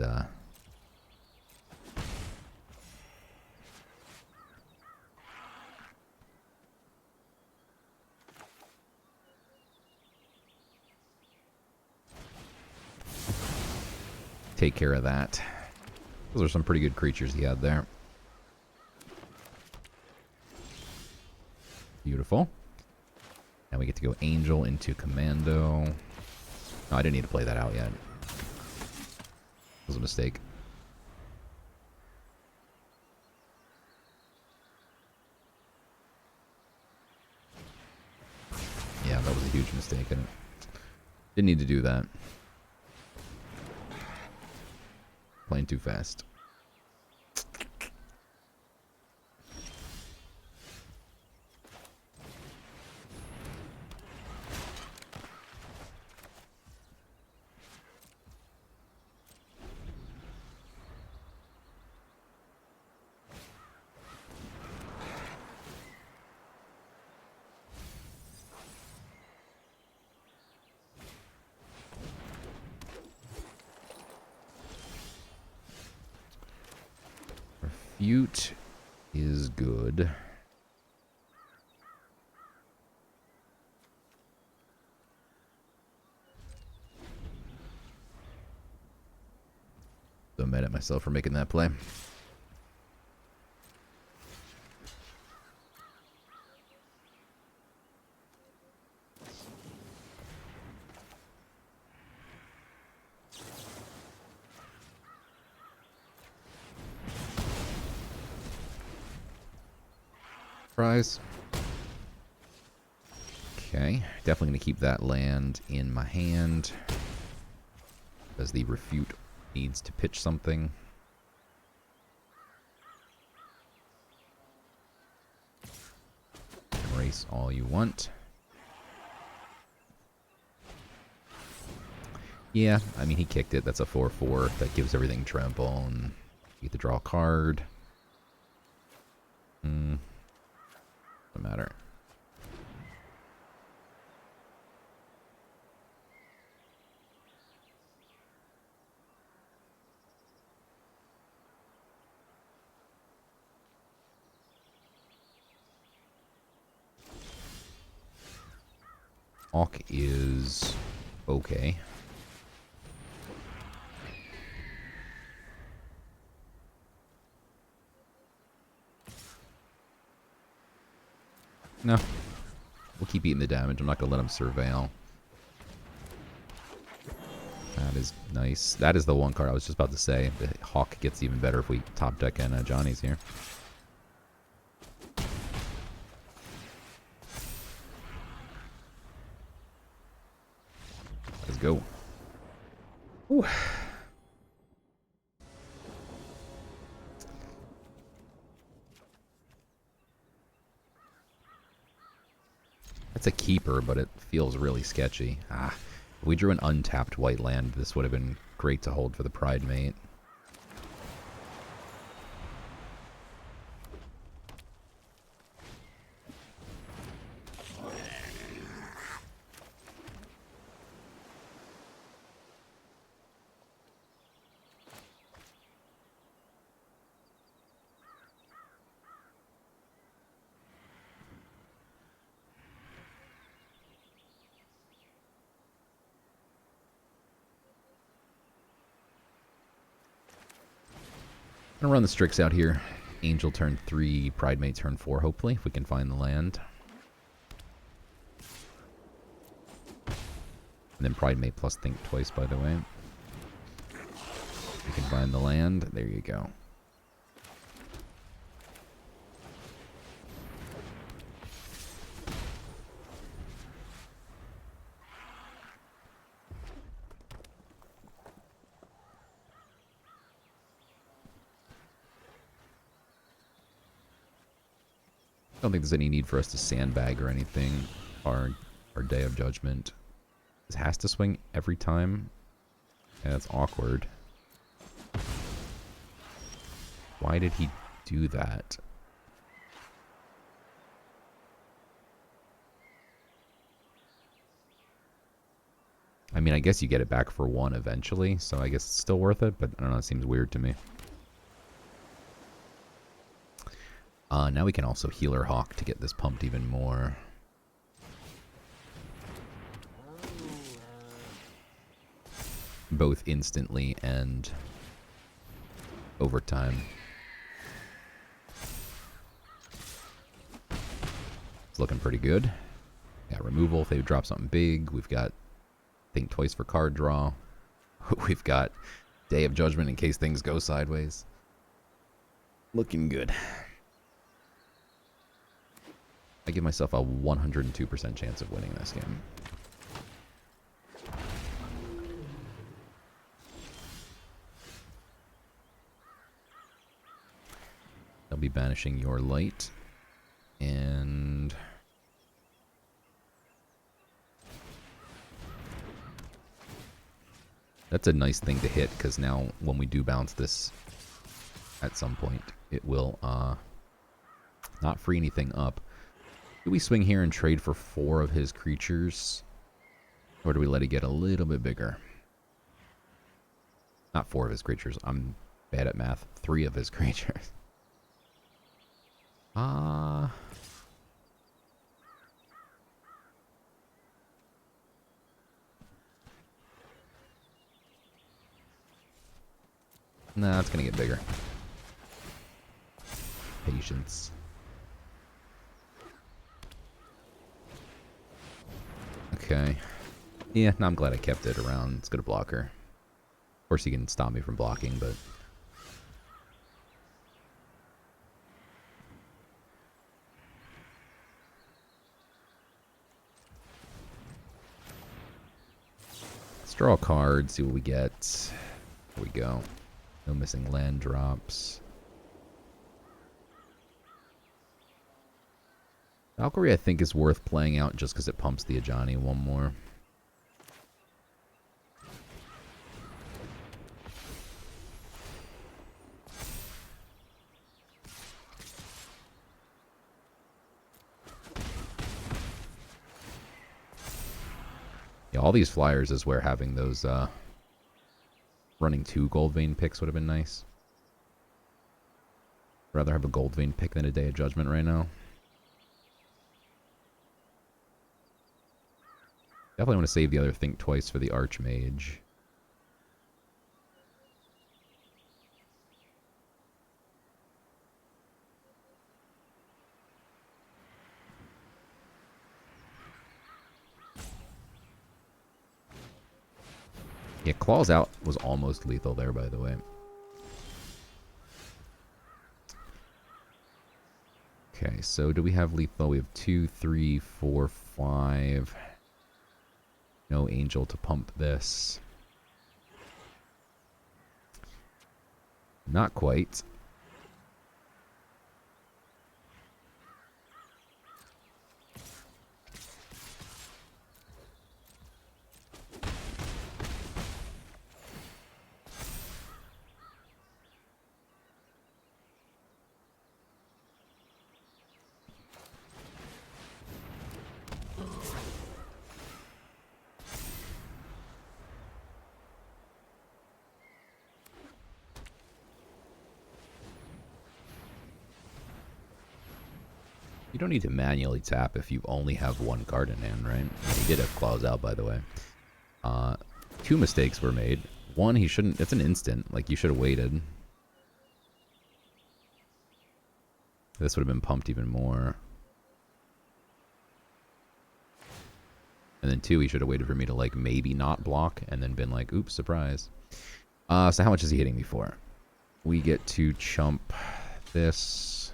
take care of that. Those are some pretty good creatures he had there. Beautiful. Now we get to go Angel into Commando. No, I didn't need to play that out yet. It was a mistake. Yeah, that was a huge mistake. I didn't need to do that. Playing too fast. Refute is good. So mad at myself for making that play. Prize. Okay, definitely going to keep that land in my hand as the refute needs to pitch something. Race all you want. Yeah, I mean, he kicked it. That's a 4/4. That gives everything trample, and you get to draw a card. Doesn't matter. Hawk is okay. No. We'll keep eating the damage. I'm not going to let him surveil. That is nice. That is the one card I was just about to say. The Hawk gets even better if we top deck and Johnny's here. Let's go. Ooh. It's a keeper, but it feels really sketchy. If we drew an untapped white land, this would have been great to hold for the Pride Mate. I'm gonna run the Strix out here. Angel turn 3, Pride Mate turn 4, hopefully, if we can find the land. And then Pride Mate plus think twice, by the way. We can find the land. There you go. I don't think there's any need for us to sandbag or anything. Our Day of Judgment. This has to swing every time. Yeah, that's awkward. Why did he do that? I mean, I guess you get it back for 1 eventually, so I guess it's still worth it, but I don't know, it seems weird to me. Now we can also Healer Hawk to get this pumped even more. Both instantly and over time. It's looking pretty good. Got removal if they drop something big. We've got think twice for card draw. We've got Day of Judgment in case things go sideways. Looking good. I give myself a 102% chance of winning this game. I'll be banishing your light. And that's a nice thing to hit, because now when we do bounce this at some point, it will not free anything up. Do we swing here and trade for 4 of his creatures? Or do we let it get a little bit bigger? Not 4 of his creatures. I'm bad at math. 3 of his creatures. Nah, it's gonna get bigger. Patience. Okay. Yeah, no, I'm glad I kept it around. It's good blocker. Of course, he can stop me from blocking, but let's draw a card, see what we get. There we go. No missing land drops. Valkyrie, I think, is worth playing out just because it pumps the Ajani one more. Yeah, all these flyers is where having those running 2 gold vein picks would have been nice. Rather have a gold vein pick than a Day of Judgment right now. Definitely want to save the other Think Twice for the Archmage. Yeah, Claws Out was almost lethal there, by the way. Okay, so do we have lethal? We have 2, 3, 4, 5. No Angel to pump this. Not quite. You don't need to manually tap if you only have 1 card in hand, right? He did have Claws Out, by the way. 2 mistakes were made. One, he shouldn't... It's an instant. Like, you should have waited. This would have been pumped even more. And then 2, he should have waited for me to, like, maybe not block, and then been like, oops, surprise. So how much is he hitting me for? We get to chump this...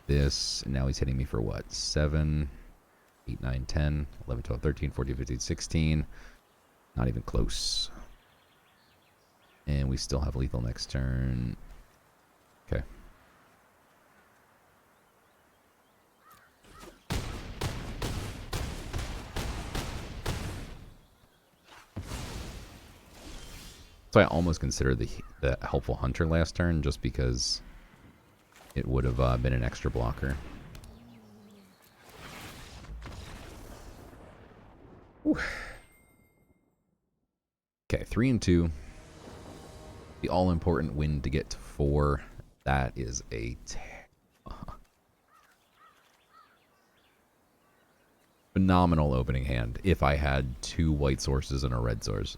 this, and now he's hitting me for what? 7, 8, 9, 10, 11, 12, 13, 14, 15, 16. Not even close. And we still have lethal next turn. Okay. So I almost considered the helpful hunter last turn just because it would have been an extra blocker. Whew. Okay, 3 and 2. The all-important win to get to 4. That is a phenomenal opening hand. If I had 2 white sources and a red source,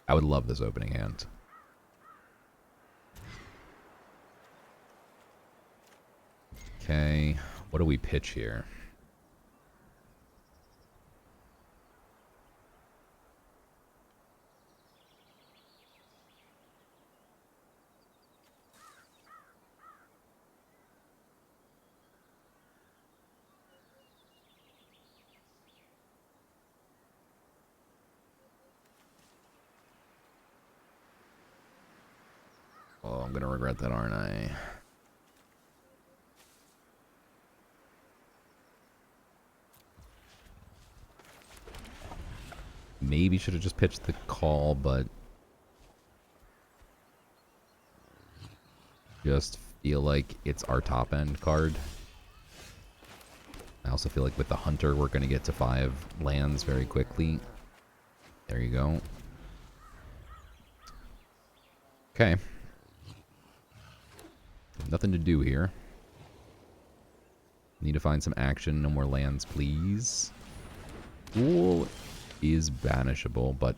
I would love this opening hand. Okay, what do we pitch here? Oh, I'm gonna regret that, aren't I? Maybe should have just pitched the call, but just feel like it's our top end card. I also feel like with the hunter, we're going to get to 5 lands very quickly. There you go. Okay. Nothing to do here. Need to find some action. No more lands, please. Cool is banishable, but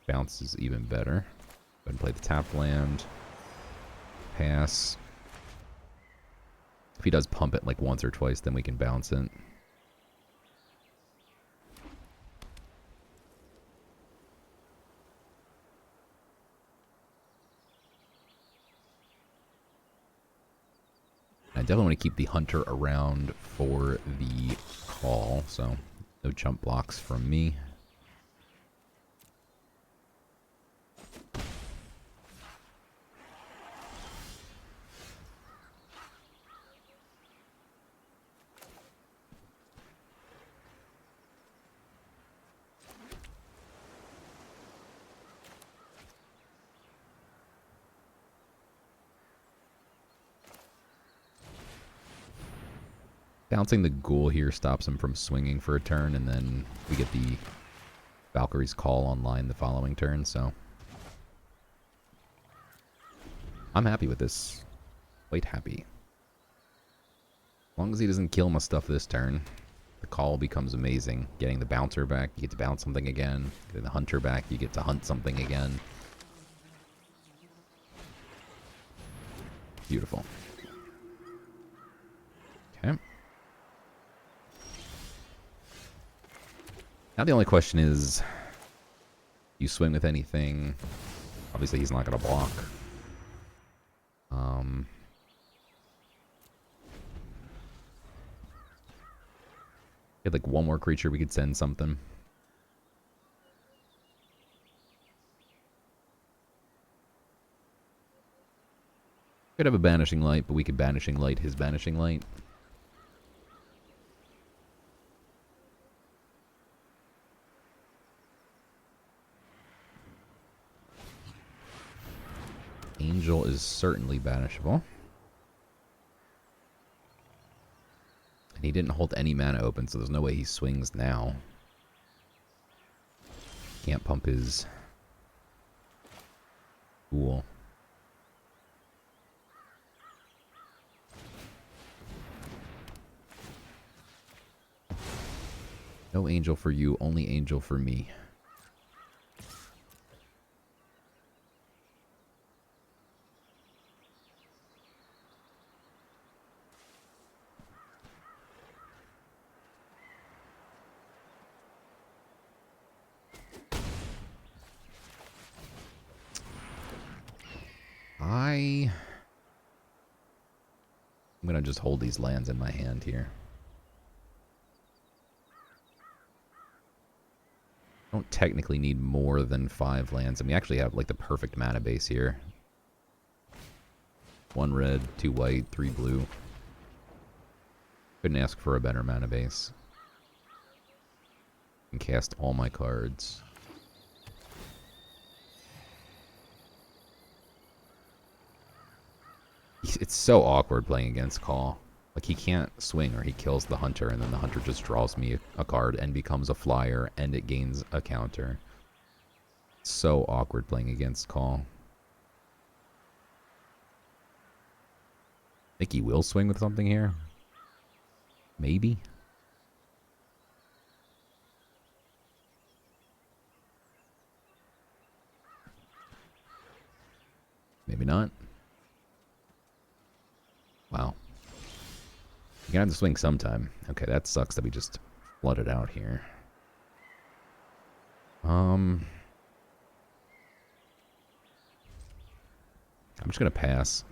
bounce is even better. Go ahead and play the tap land. Pass. If he does pump it like once or twice, then we can bounce it. I definitely want to keep the hunter around for the call, so no jump blocks from me. Bouncing the ghoul here stops him from swinging for a turn, and then we get the Valkyrie's Call online the following turn, so I'm happy with this. Quite happy. As long as he doesn't kill my stuff this turn, the Call becomes amazing. Getting the Bouncer back, you get to bounce something again. Getting the Hunter back, you get to hunt something again. Beautiful. Okay. Now the only question is, you swing with anything. Obviously he's not going to block. Get like one more creature, we could send something. Could have a Banishing Light, but we could Banishing Light his Banishing Light. Angel is certainly banishable. And he didn't hold any mana open, so there's no way he swings now. Can't pump his Ghoul. No Angel for you, only Angel for me. I'm going to just hold these lands in my hand here. I don't technically need more than 5 lands. And we actually have like the perfect mana base here. 1 red, 2 white, 3 blue. Couldn't ask for a better mana base. And cast all my cards. It's so awkward playing against Call. Like, he can't swing or he kills the Hunter, and then the Hunter just draws me a card and becomes a flyer, and it gains a counter. It's so awkward playing against Call. Think he will swing with something here? Maybe? Maybe not. Wow. You're gonna have to swing sometime. Okay, that sucks that we just flooded out here. I'm just gonna pass.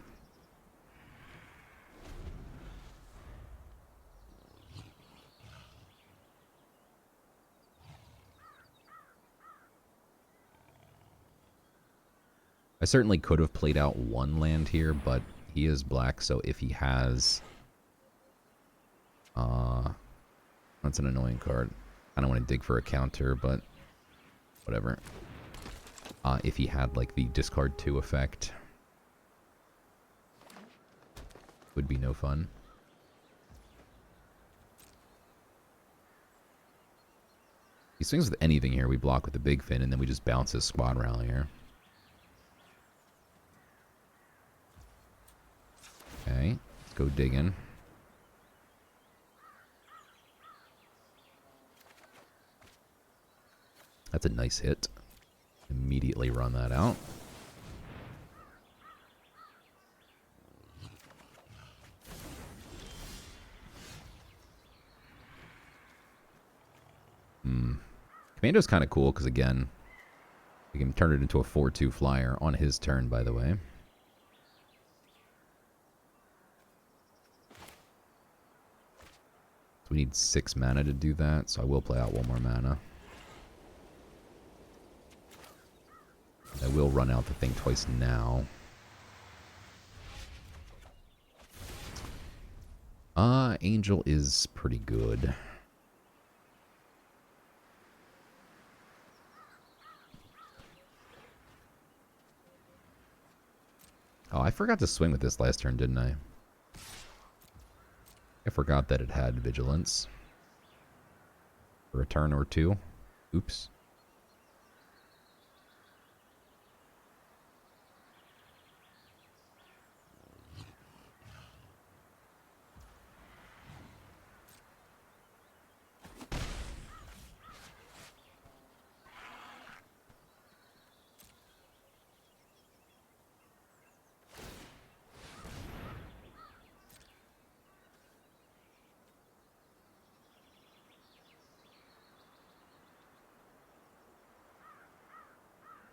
I certainly could have played out 1 land here, but he is black, so if he has... that's an annoying card. I don't want to dig for a counter, but whatever. If he had, like, the discard 2 effect, would be no fun. He swings with anything here. We block with the Big Fin, and then we just bounce his Squad Rallier. Okay, let's go digging. That's a nice hit. Immediately run that out. Commando's kind of cool because, again, we can turn it into a 4/2 flyer on his turn, by the way. So we need 6 mana to do that, so I will play out 1 more mana. I will run out the thing twice now. Angel is pretty good. Oh, I forgot to swing with this last turn, didn't I? I forgot that it had vigilance. For a turn or two. Oops.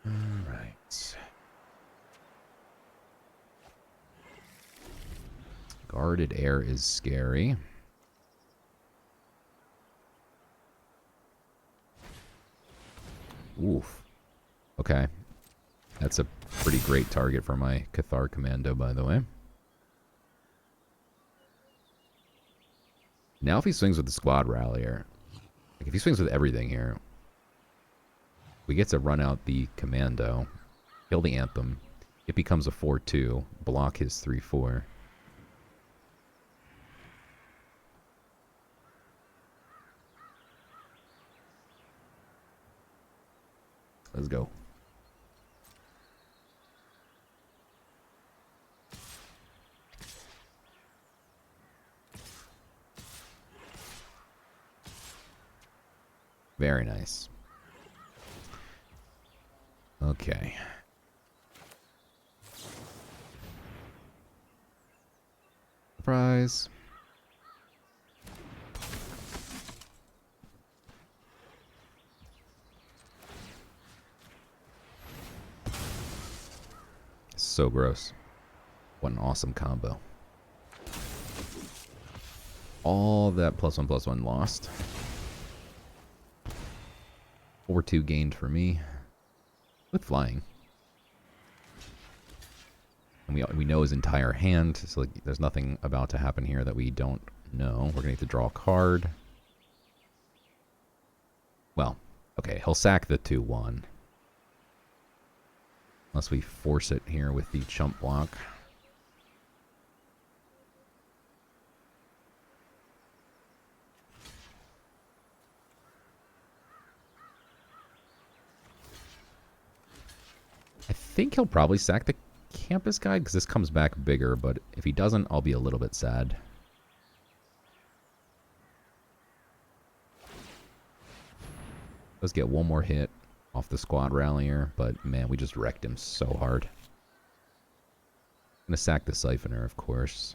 Alright. Guarded air is scary. Oof. Okay. That's a pretty great target for my Cathar Commando, by the way. Now if he swings with the Squad Rallier, like if he swings with everything here, we get to run out the Commando, kill the Anthem. It becomes a 4-2, block his 3-4. Let's go. Very nice. Okay. Surprise. So gross. What an awesome combo. All that +1/+1 lost. 4-2 gained for me. With flying. And we know his entire hand, so like, there's nothing about to happen here that we don't know. We're going to need to draw a card. Well, okay, he'll sack the 2-1. Unless we force it here with the chump block. I think he'll probably sack the campus guide because this comes back bigger, but if he doesn't, I'll be a little bit sad. Let's get one more hit off the Squad Rallier, but man, we just wrecked him so hard. I'm gonna sack the Siphoner, of course.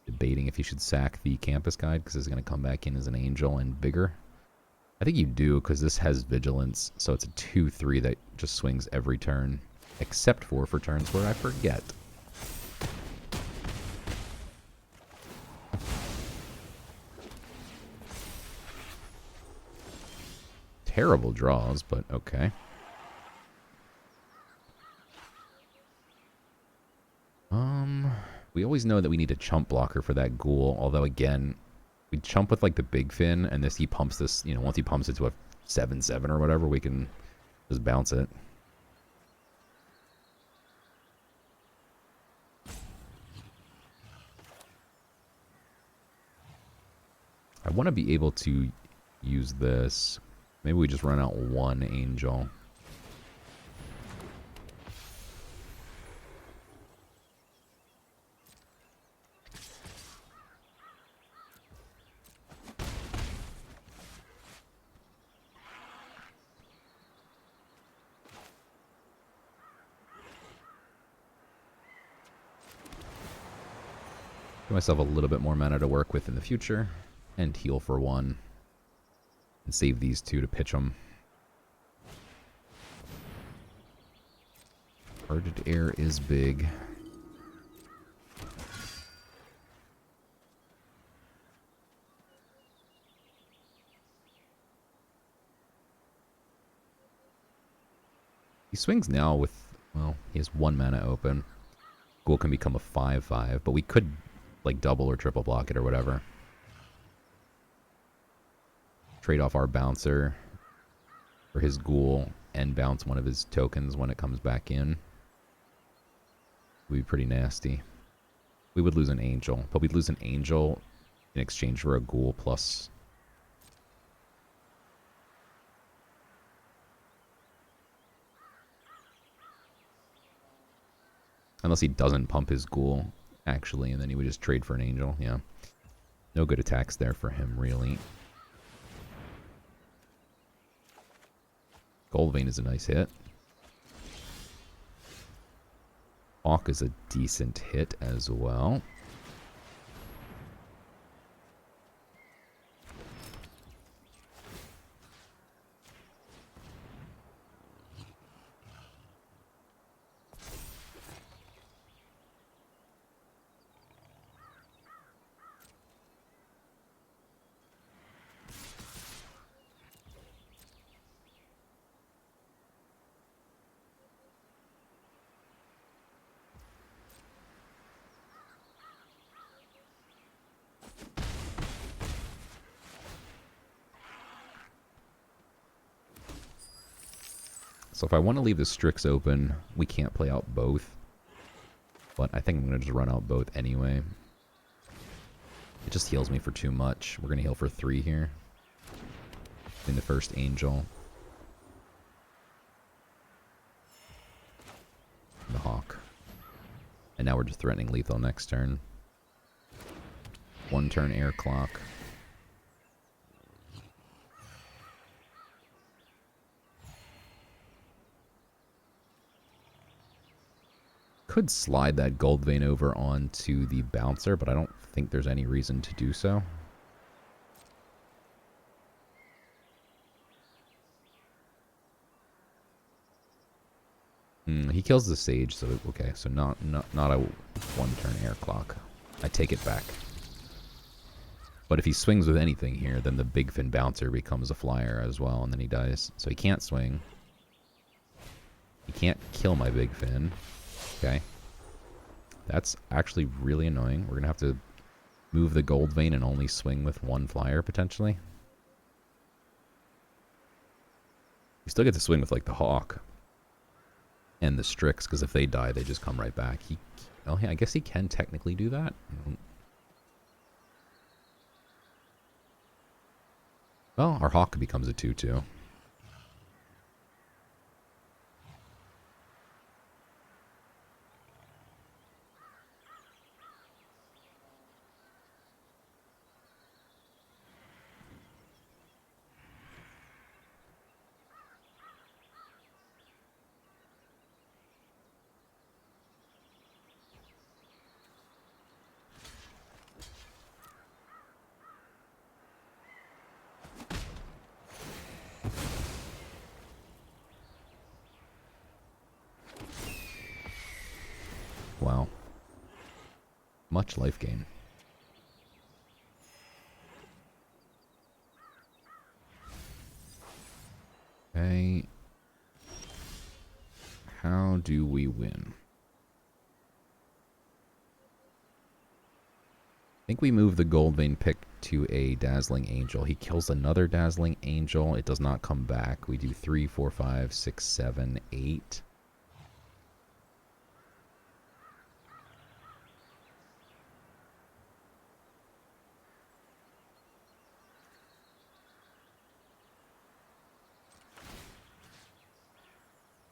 Debating if you should sack the campus guide because it's going to come back in as an angel and bigger. I think you do because this has vigilance, so it's a 2-3 that just swings every turn, except for turns where I forget. Terrible draws, but okay. We always know that we need a chump blocker for that ghoul, although again, we chump with like the big fin, and he pumps this, you know, once he pumps it to a 7/7 or whatever, we can just bounce it. I want to be able to use this. Maybe we just run out one angel. Give myself a little bit more mana to work with in the future. And heal for one. And save these two to pitch them. Guarded air is big. He swings now with, well, he has one mana open. Ghoul can become a 5/5, but we could like double or triple block it or whatever. Trade off our bouncer for his Ghoul and bounce one of his tokens when it comes back in. Would be pretty nasty. We would lose an Angel, but we'd lose an Angel in exchange for a Ghoul plus. Unless he doesn't pump his Ghoul, actually, and then he would just trade for an Angel, yeah. No good attacks there for him, really. Goldvein is a nice hit. Hawk is a decent hit as well. So if I want to leave the Strix open, we can't play out both. But I think I'm going to just run out both anyway. It just heals me for too much. We're going to heal for 3 here. In the first Angel. The Hawk. And now we're just threatening lethal next turn. 1 turn air clock. Could slide that Goldvein over onto the bouncer, but I don't think there's any reason to do so. He kills the Sage, so okay, so not a 1 turn air clock. I take it back. But if he swings with anything here, then the Big Fin Bouncer becomes a flyer as well, and then he dies. So he can't swing. He can't kill my Big Fin. Okay. That's actually really annoying. We're going to have to move the Goldvein and only swing with 1 flyer, potentially. We still get to swing with, like, the Hawk. And the Strix, because if they die, they just come right back. Oh, yeah, I guess he can technically do that. Well, our Hawk becomes a 2/2. Wow. Much life gain. Okay. How do we win? I think we move the Goldvein pick to a Dazzling Angel. He kills another Dazzling Angel. It does not come back. We do 3, 4, 5, 6, 7, 8.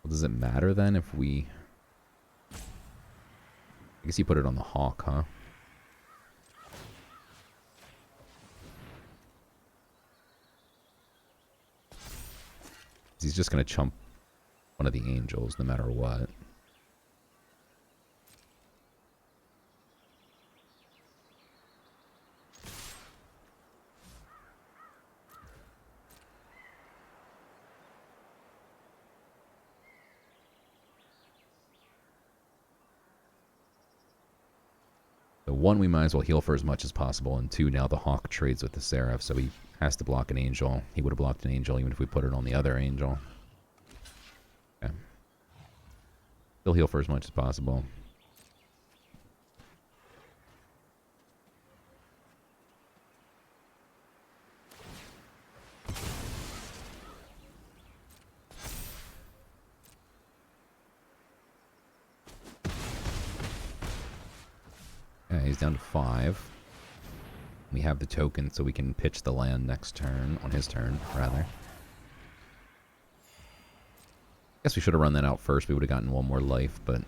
Does it matter then if we... I guess you put it on the Hawk, huh? He's just going to chump one of the Angels no matter what. So 1, we might as well heal for as much as possible, and 2, now the Hawk trades with the Seraph, so he has to block an Angel. He would have blocked an Angel even if we put it on the other Angel. Okay. Still heal for as much as possible. he's down to 5. We have the token, so we can pitch the land next turn, on his turn, rather. Guess we should have run that out first. We would have gotten 1 more life, but...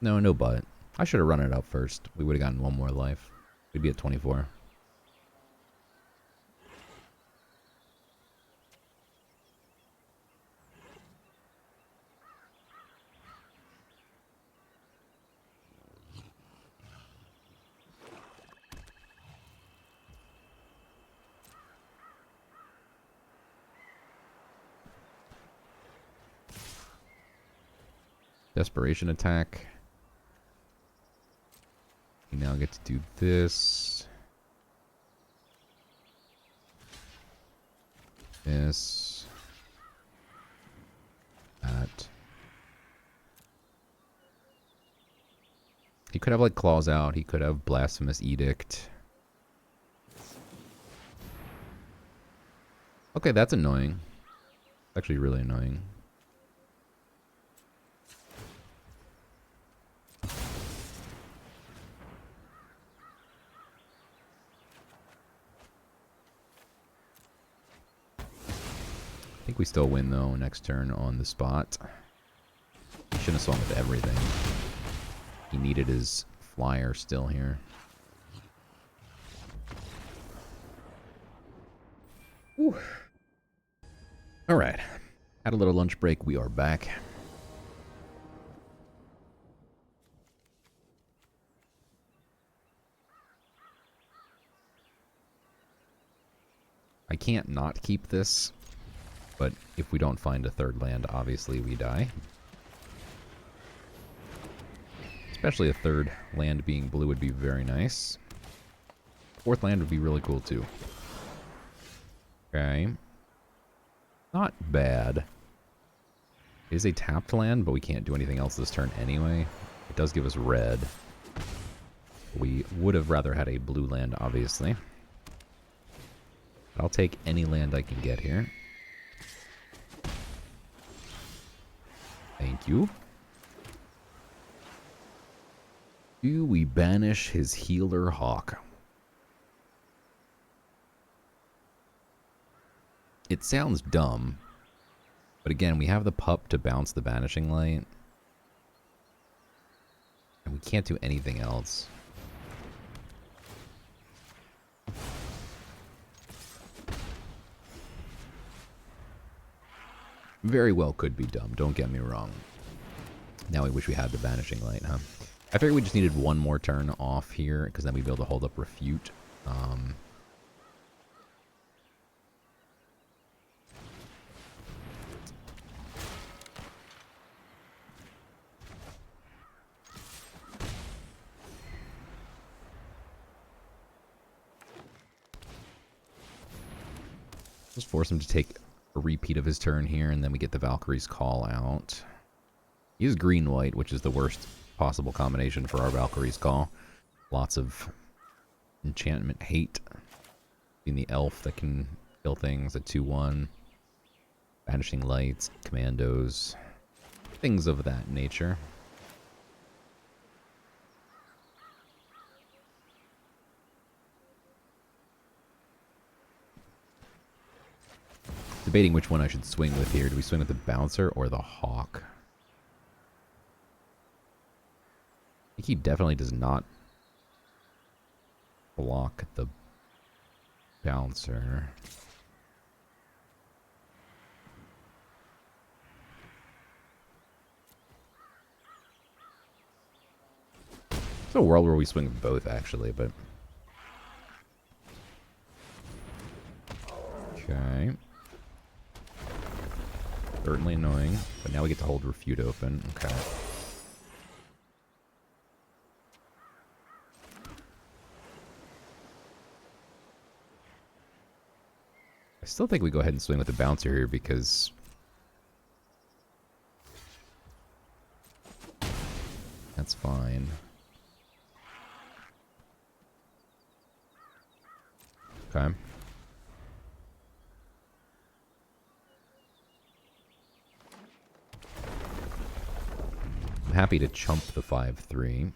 No but. I should have run it out first. We would have gotten 1 more life. We'd be at 24. Desperation attack. We now get to do this. This. That. He could have, like, Claws Out. He could have Blasphemous Edict. Okay, that's annoying. Actually really annoying. I think we still win, though, next turn on the spot. He shouldn't have swung with everything. He needed his flyer still here. Whew. All right. Had a little lunch break. We are back. I can't not keep this. But if we don't find a 3rd land, obviously we die. Especially a 3rd land being blue would be very nice. 4th land would be really cool too. Okay. Not bad. It is a tapped land, but we can't do anything else this turn anyway. It does give us red. We would have rather had a blue land, obviously. But I'll take any land I can get here. Thank you. Do we banish his Healer Hawk? It sounds dumb. But again, we have the pup to bounce the Banishing Light. And we can't do anything else. Very well could be dumb, don't get me wrong. Now I wish we had the Banishing Light, huh? I figured we just needed 1 more turn off here, because then we'd be able to hold up Refute. Just force him to take a repeat of his turn here, and then we get the Valkyrie's Call out. He is green-white, which is the worst possible combination for our Valkyrie's Call. Lots of enchantment hate. In the elf that can kill things at 2/1. Banishing Lights, Commandos, things of that nature. Debating which one I should swing with here. Do we swing with the Bouncer or the Hawk? I think he definitely does not block the Bouncer. There's a world where we swing with both, actually, but... Okay. Certainly annoying, but now we get to hold Refute open. Okay. I still think we go ahead and swing with the Bouncer here because... That's fine. Okay. I'm happy to chump the 5/3.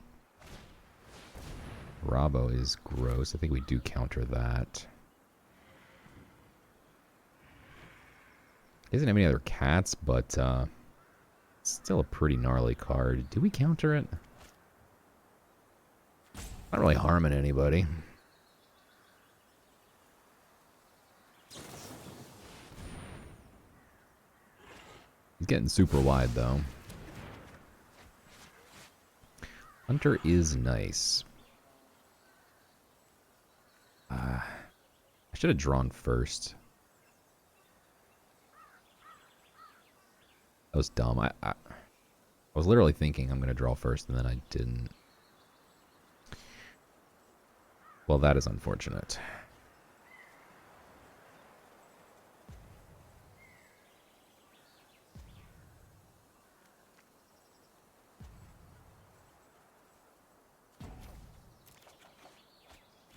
Rabo is gross. I think we do counter that. He doesn't have any other cats, but it's still a pretty gnarly card. Do we counter it? Not really harming anybody. He's getting super wide, though. Hunter is nice. I should have drawn first. That was dumb. I was literally thinking I'm going to draw first, and then I didn't. Well, that is unfortunate.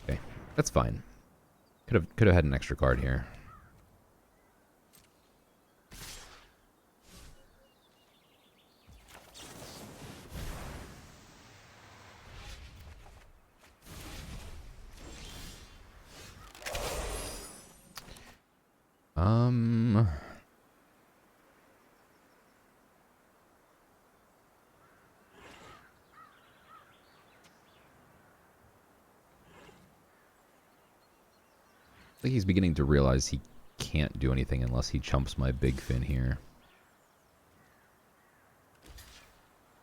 Okay, that's fine. Could have had an extra card here. I think he's beginning to realize he can't do anything unless he chumps my big fin here.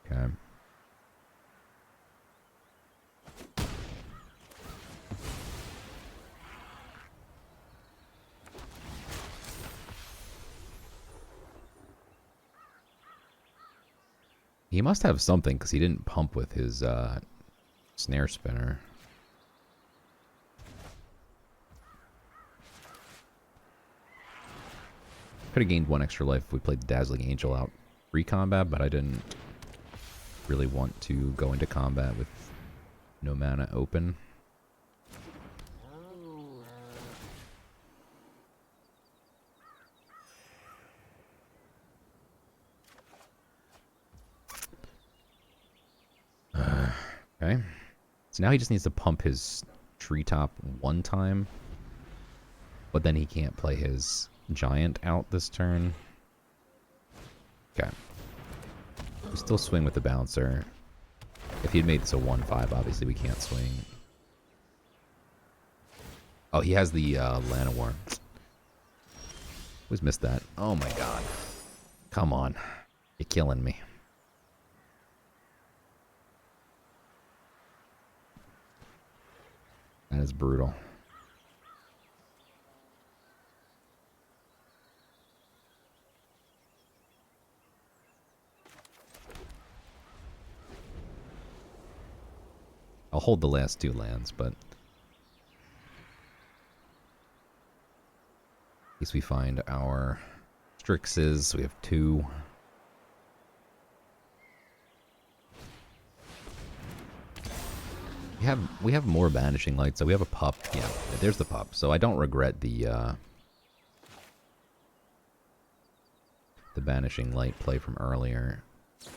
Okay. He must have something because he didn't pump with his snare spinner. Could have gained one extra life if we played the Dazzling Angel out pre-combat, but I didn't really want to go into combat with no mana open. Okay. So now he just needs to pump his treetop one time, but then he can't play his giant out this turn. Okay. We still swing with the bouncer. If he had made this a 1-5, obviously we can't swing. Oh, he has the Llanowar. Always missed that. Oh my god. Come on. You're killing me. That is brutal. I'll hold the last two lands, but at least we find our Strixes. We have two. We have more Banishing Lights, so we have a pup. Yeah, there's the pup. So I don't regret the Banishing Light play from earlier.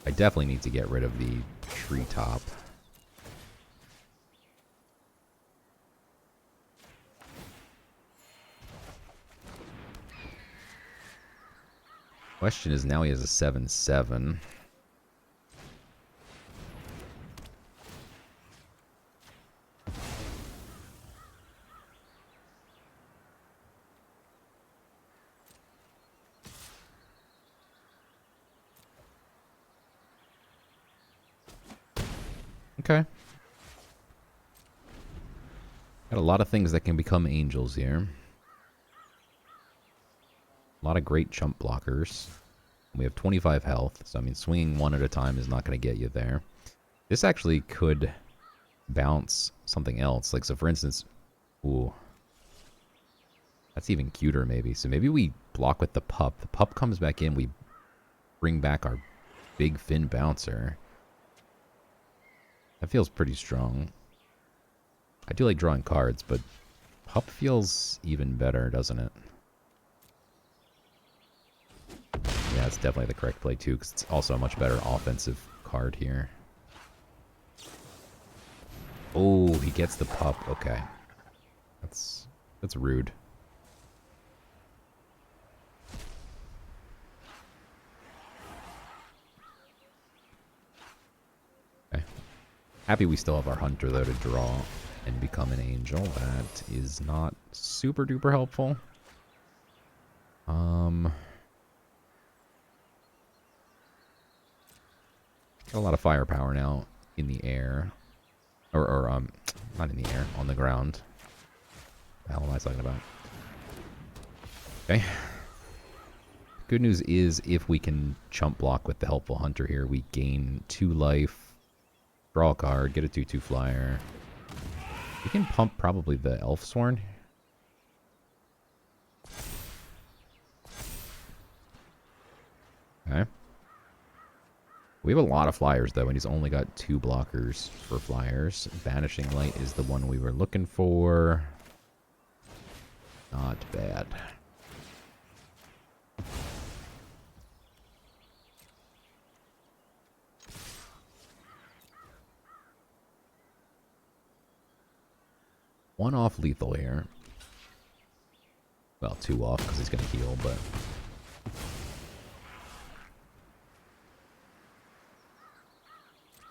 I definitely need to get rid of the treetop. Question is, now he has a 7/7. Okay. Got a lot of things that can become angels here. A lot of great chump blockers. We have 25 health, so I mean swinging one at a time is not going to get you there. This actually could bounce something else. Like, so for instance, ooh, that's even cuter maybe. So maybe we block with the pup. The pup comes back in, we bring back our big fin bouncer. That feels pretty strong. I do like drawing cards, but pup feels even better, doesn't it? Yeah, it's definitely the correct play too, because it's also a much better offensive card here. Oh, he gets the pup. Okay. That's rude. Okay. Happy we still have our hunter, though, to draw and become an angel. That is not super duper helpful. Got a lot of firepower now in the air. Or not in the air, on the ground. What the hell am I talking about? Okay. Good news is if we can chump block with the helpful hunter here, we gain 2 life, draw a card, get a 2/2 flyer. We can pump probably the Elfsworn. Okay. We have a lot of flyers, though, and he's only got 2 blockers for flyers. Banishing Light is the one we were looking for. Not bad. One off lethal here. Well, 2 off because he's going to heal, but...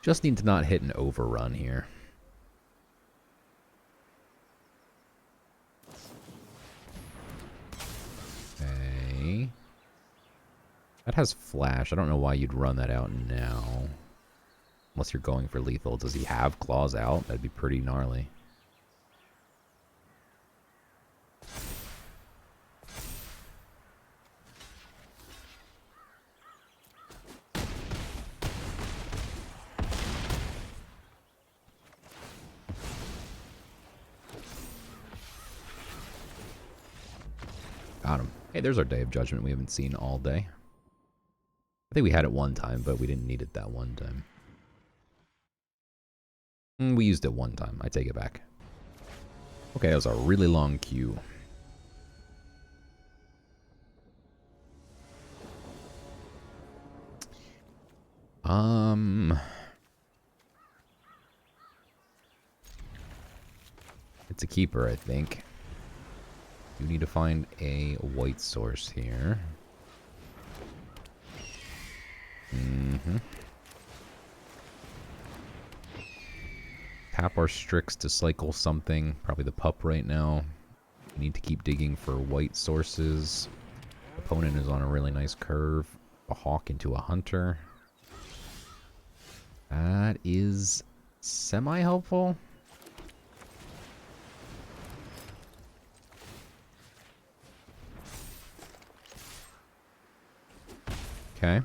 Just need to not hit an overrun here. Okay. That has flash. I don't know why you'd run that out now. Unless you're going for lethal. Does he have claws out? That'd be pretty gnarly. Got him. Hey, there's our Day of Judgment we haven't seen all day. I think we had it one time, but we didn't need it that one time. We used it one time. I take it back. Okay, that was a really long queue. It's a keeper, I think. You need to find a white source here. Tap our Strix to cycle something. Probably the pup right now. We need to keep digging for white sources. Opponent is on a really nice curve. A hawk into a hunter. That is semi-helpful. Okay.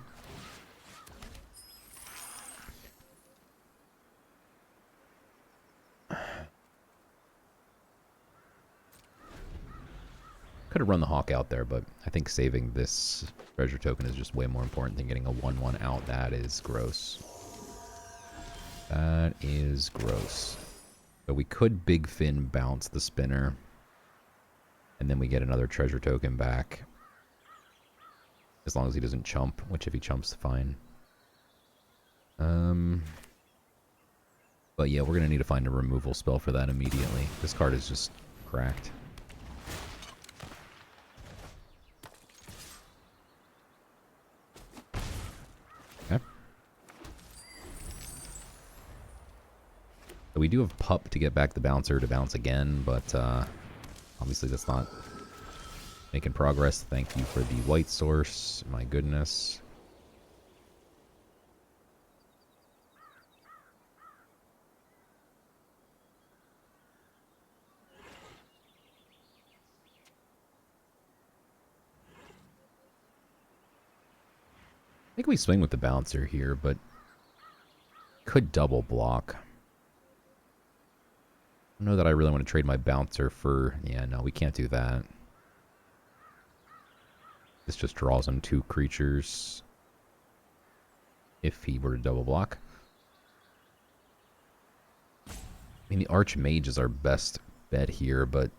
Could have run the hawk out there, but I think saving this treasure token is just way more important than getting a 1/1 out. That is gross. That is gross. So we could Big Fin bounce the spinner. And then we get another treasure token back. As long as he doesn't chump, which if he chumps, fine. But yeah, we're going to need to find a removal spell for that immediately. This card is just cracked. Okay. So we do have Pup to get back the bouncer to bounce again, but obviously that's not making progress. Thank you for the white source. My goodness. I think we swing with the bouncer here, but could double block. I don't know that I really want to trade my bouncer for... Yeah, no, we can't do that. This just draws him 2 creatures if he were to double block. I mean, the Archmage is our best bet here, but...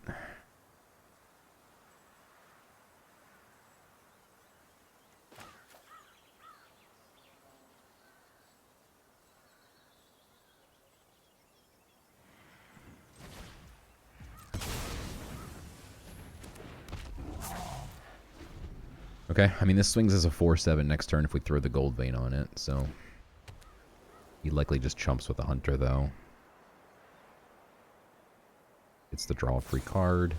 Okay, I mean, this swings as a 4-7 next turn if we throw the Gold Vein on it, so... He likely just chumps with the Hunter, though. It's the draw a free card.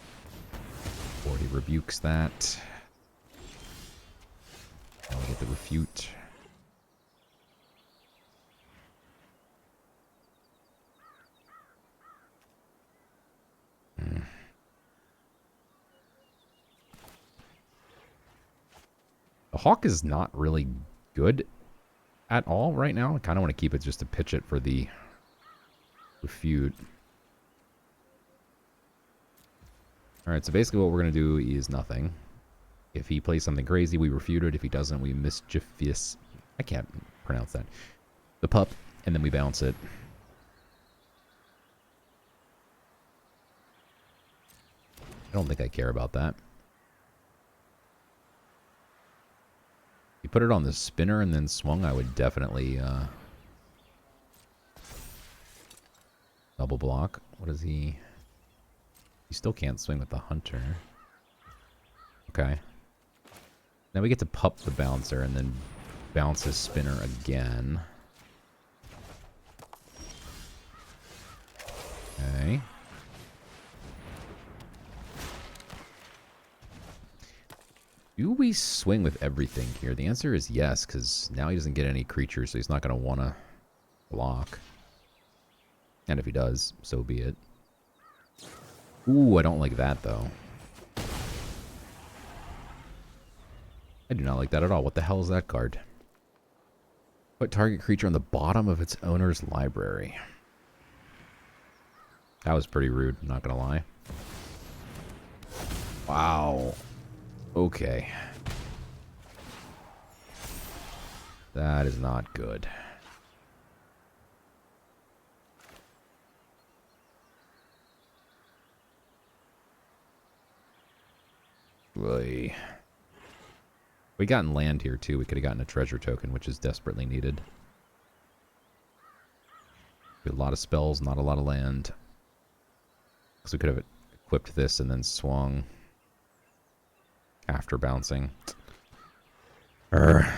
Or he rebukes that. Now we get the refute. The Hawk is not really good at all right now. I kind of want to keep it just to pitch it for the refute. Alright, so basically what we're going to do is nothing. If he plays something crazy, we refute it. If he doesn't, we mischievous... I can't pronounce that. The pup, and then we bounce it. I don't think I care about that. If you put it on the spinner and then swung, I would definitely double block. What is he? He still can't swing with the Hunter. Okay. Now we get to pup the bouncer and then bounce his spinner again. Okay. Do we swing with everything here? The answer is yes, because now he doesn't get any creatures, so he's not going to want to block. And if he does, so be it. Ooh, I don't like that, though. I do not like that at all. What the hell is that card? Put target creature on the bottom of its owner's library. That was pretty rude, not going to lie. Wow. Okay. That is not good. Boy. We gotten land here too. We could have gotten a treasure token, which is desperately needed. A lot of spells, not a lot of land. Because we could have equipped this and then swung after bouncing. Urgh.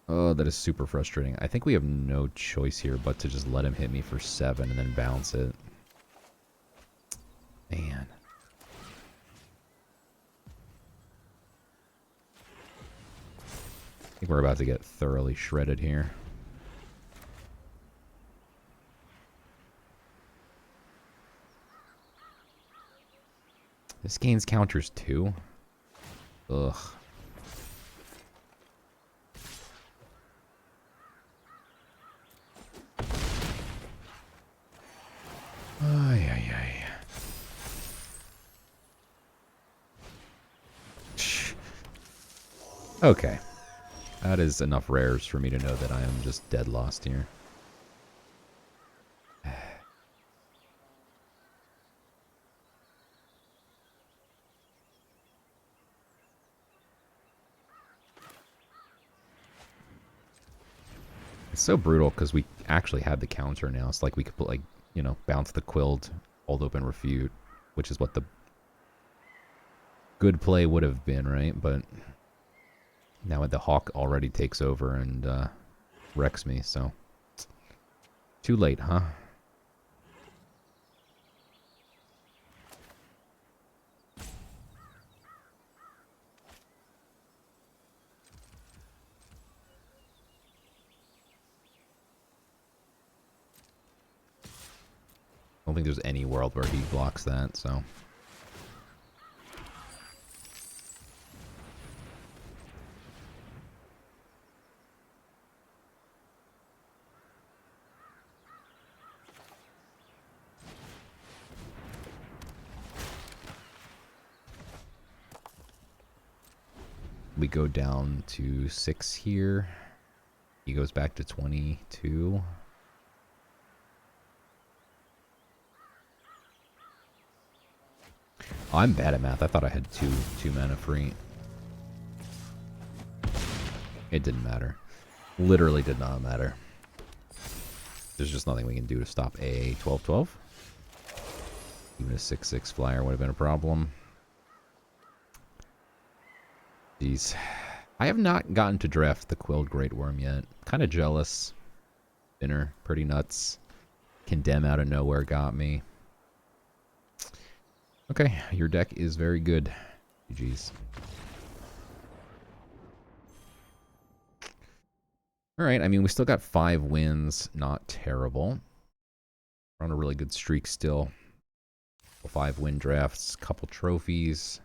Oh, that is super frustrating. I think we have no choice here but to just let him hit me for 7 and then bounce it. Man. I think we're about to get thoroughly shredded here. This gains counters too. Ugh. Ay, ay, ay. Okay. That is enough rares for me to know that I am just dead lost here. It's so brutal because we actually had the counter now. It's like we could put, like, you know, bounce the quilt, hold open, refute, which is what the good play would have been, right? But now the Hawk already takes over and wrecks me, so too late, huh? I don't think there's any world where he blocks that, so. We go down to 6 here. He goes back to 22. Oh, I'm bad at math. I thought I had two mana free. It didn't matter. Literally did not matter. There's just nothing we can do to stop a 12-12. Even a 6-6 flyer would have been a problem. Jeez. I have not gotten to draft the Quilled Great Worm yet. Kind of jealous. Spinner, pretty nuts. Condemn out of nowhere got me. Okay, your deck is very good. GG's. Alright, I mean, we still got 5 wins. Not terrible. We're on a really good streak still. 5 win drafts, couple trophies.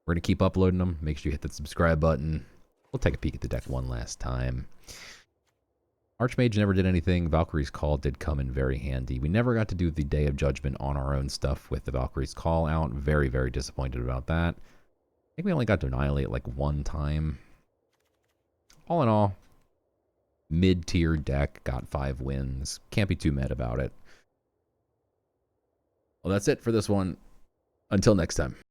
We're going to keep uploading them. Make sure you hit the subscribe button. We'll take a peek at the deck one last time. Archmage never did anything. Valkyrie's Call did come in very handy. We never got to do the Day of Judgment on our own stuff with the Valkyrie's Call out. Very, very disappointed about that. I think we only got to Annihilate like one time. All in all, mid-tier deck, got 5 wins. Can't be too mad about it. Well, that's it for this one. Until next time.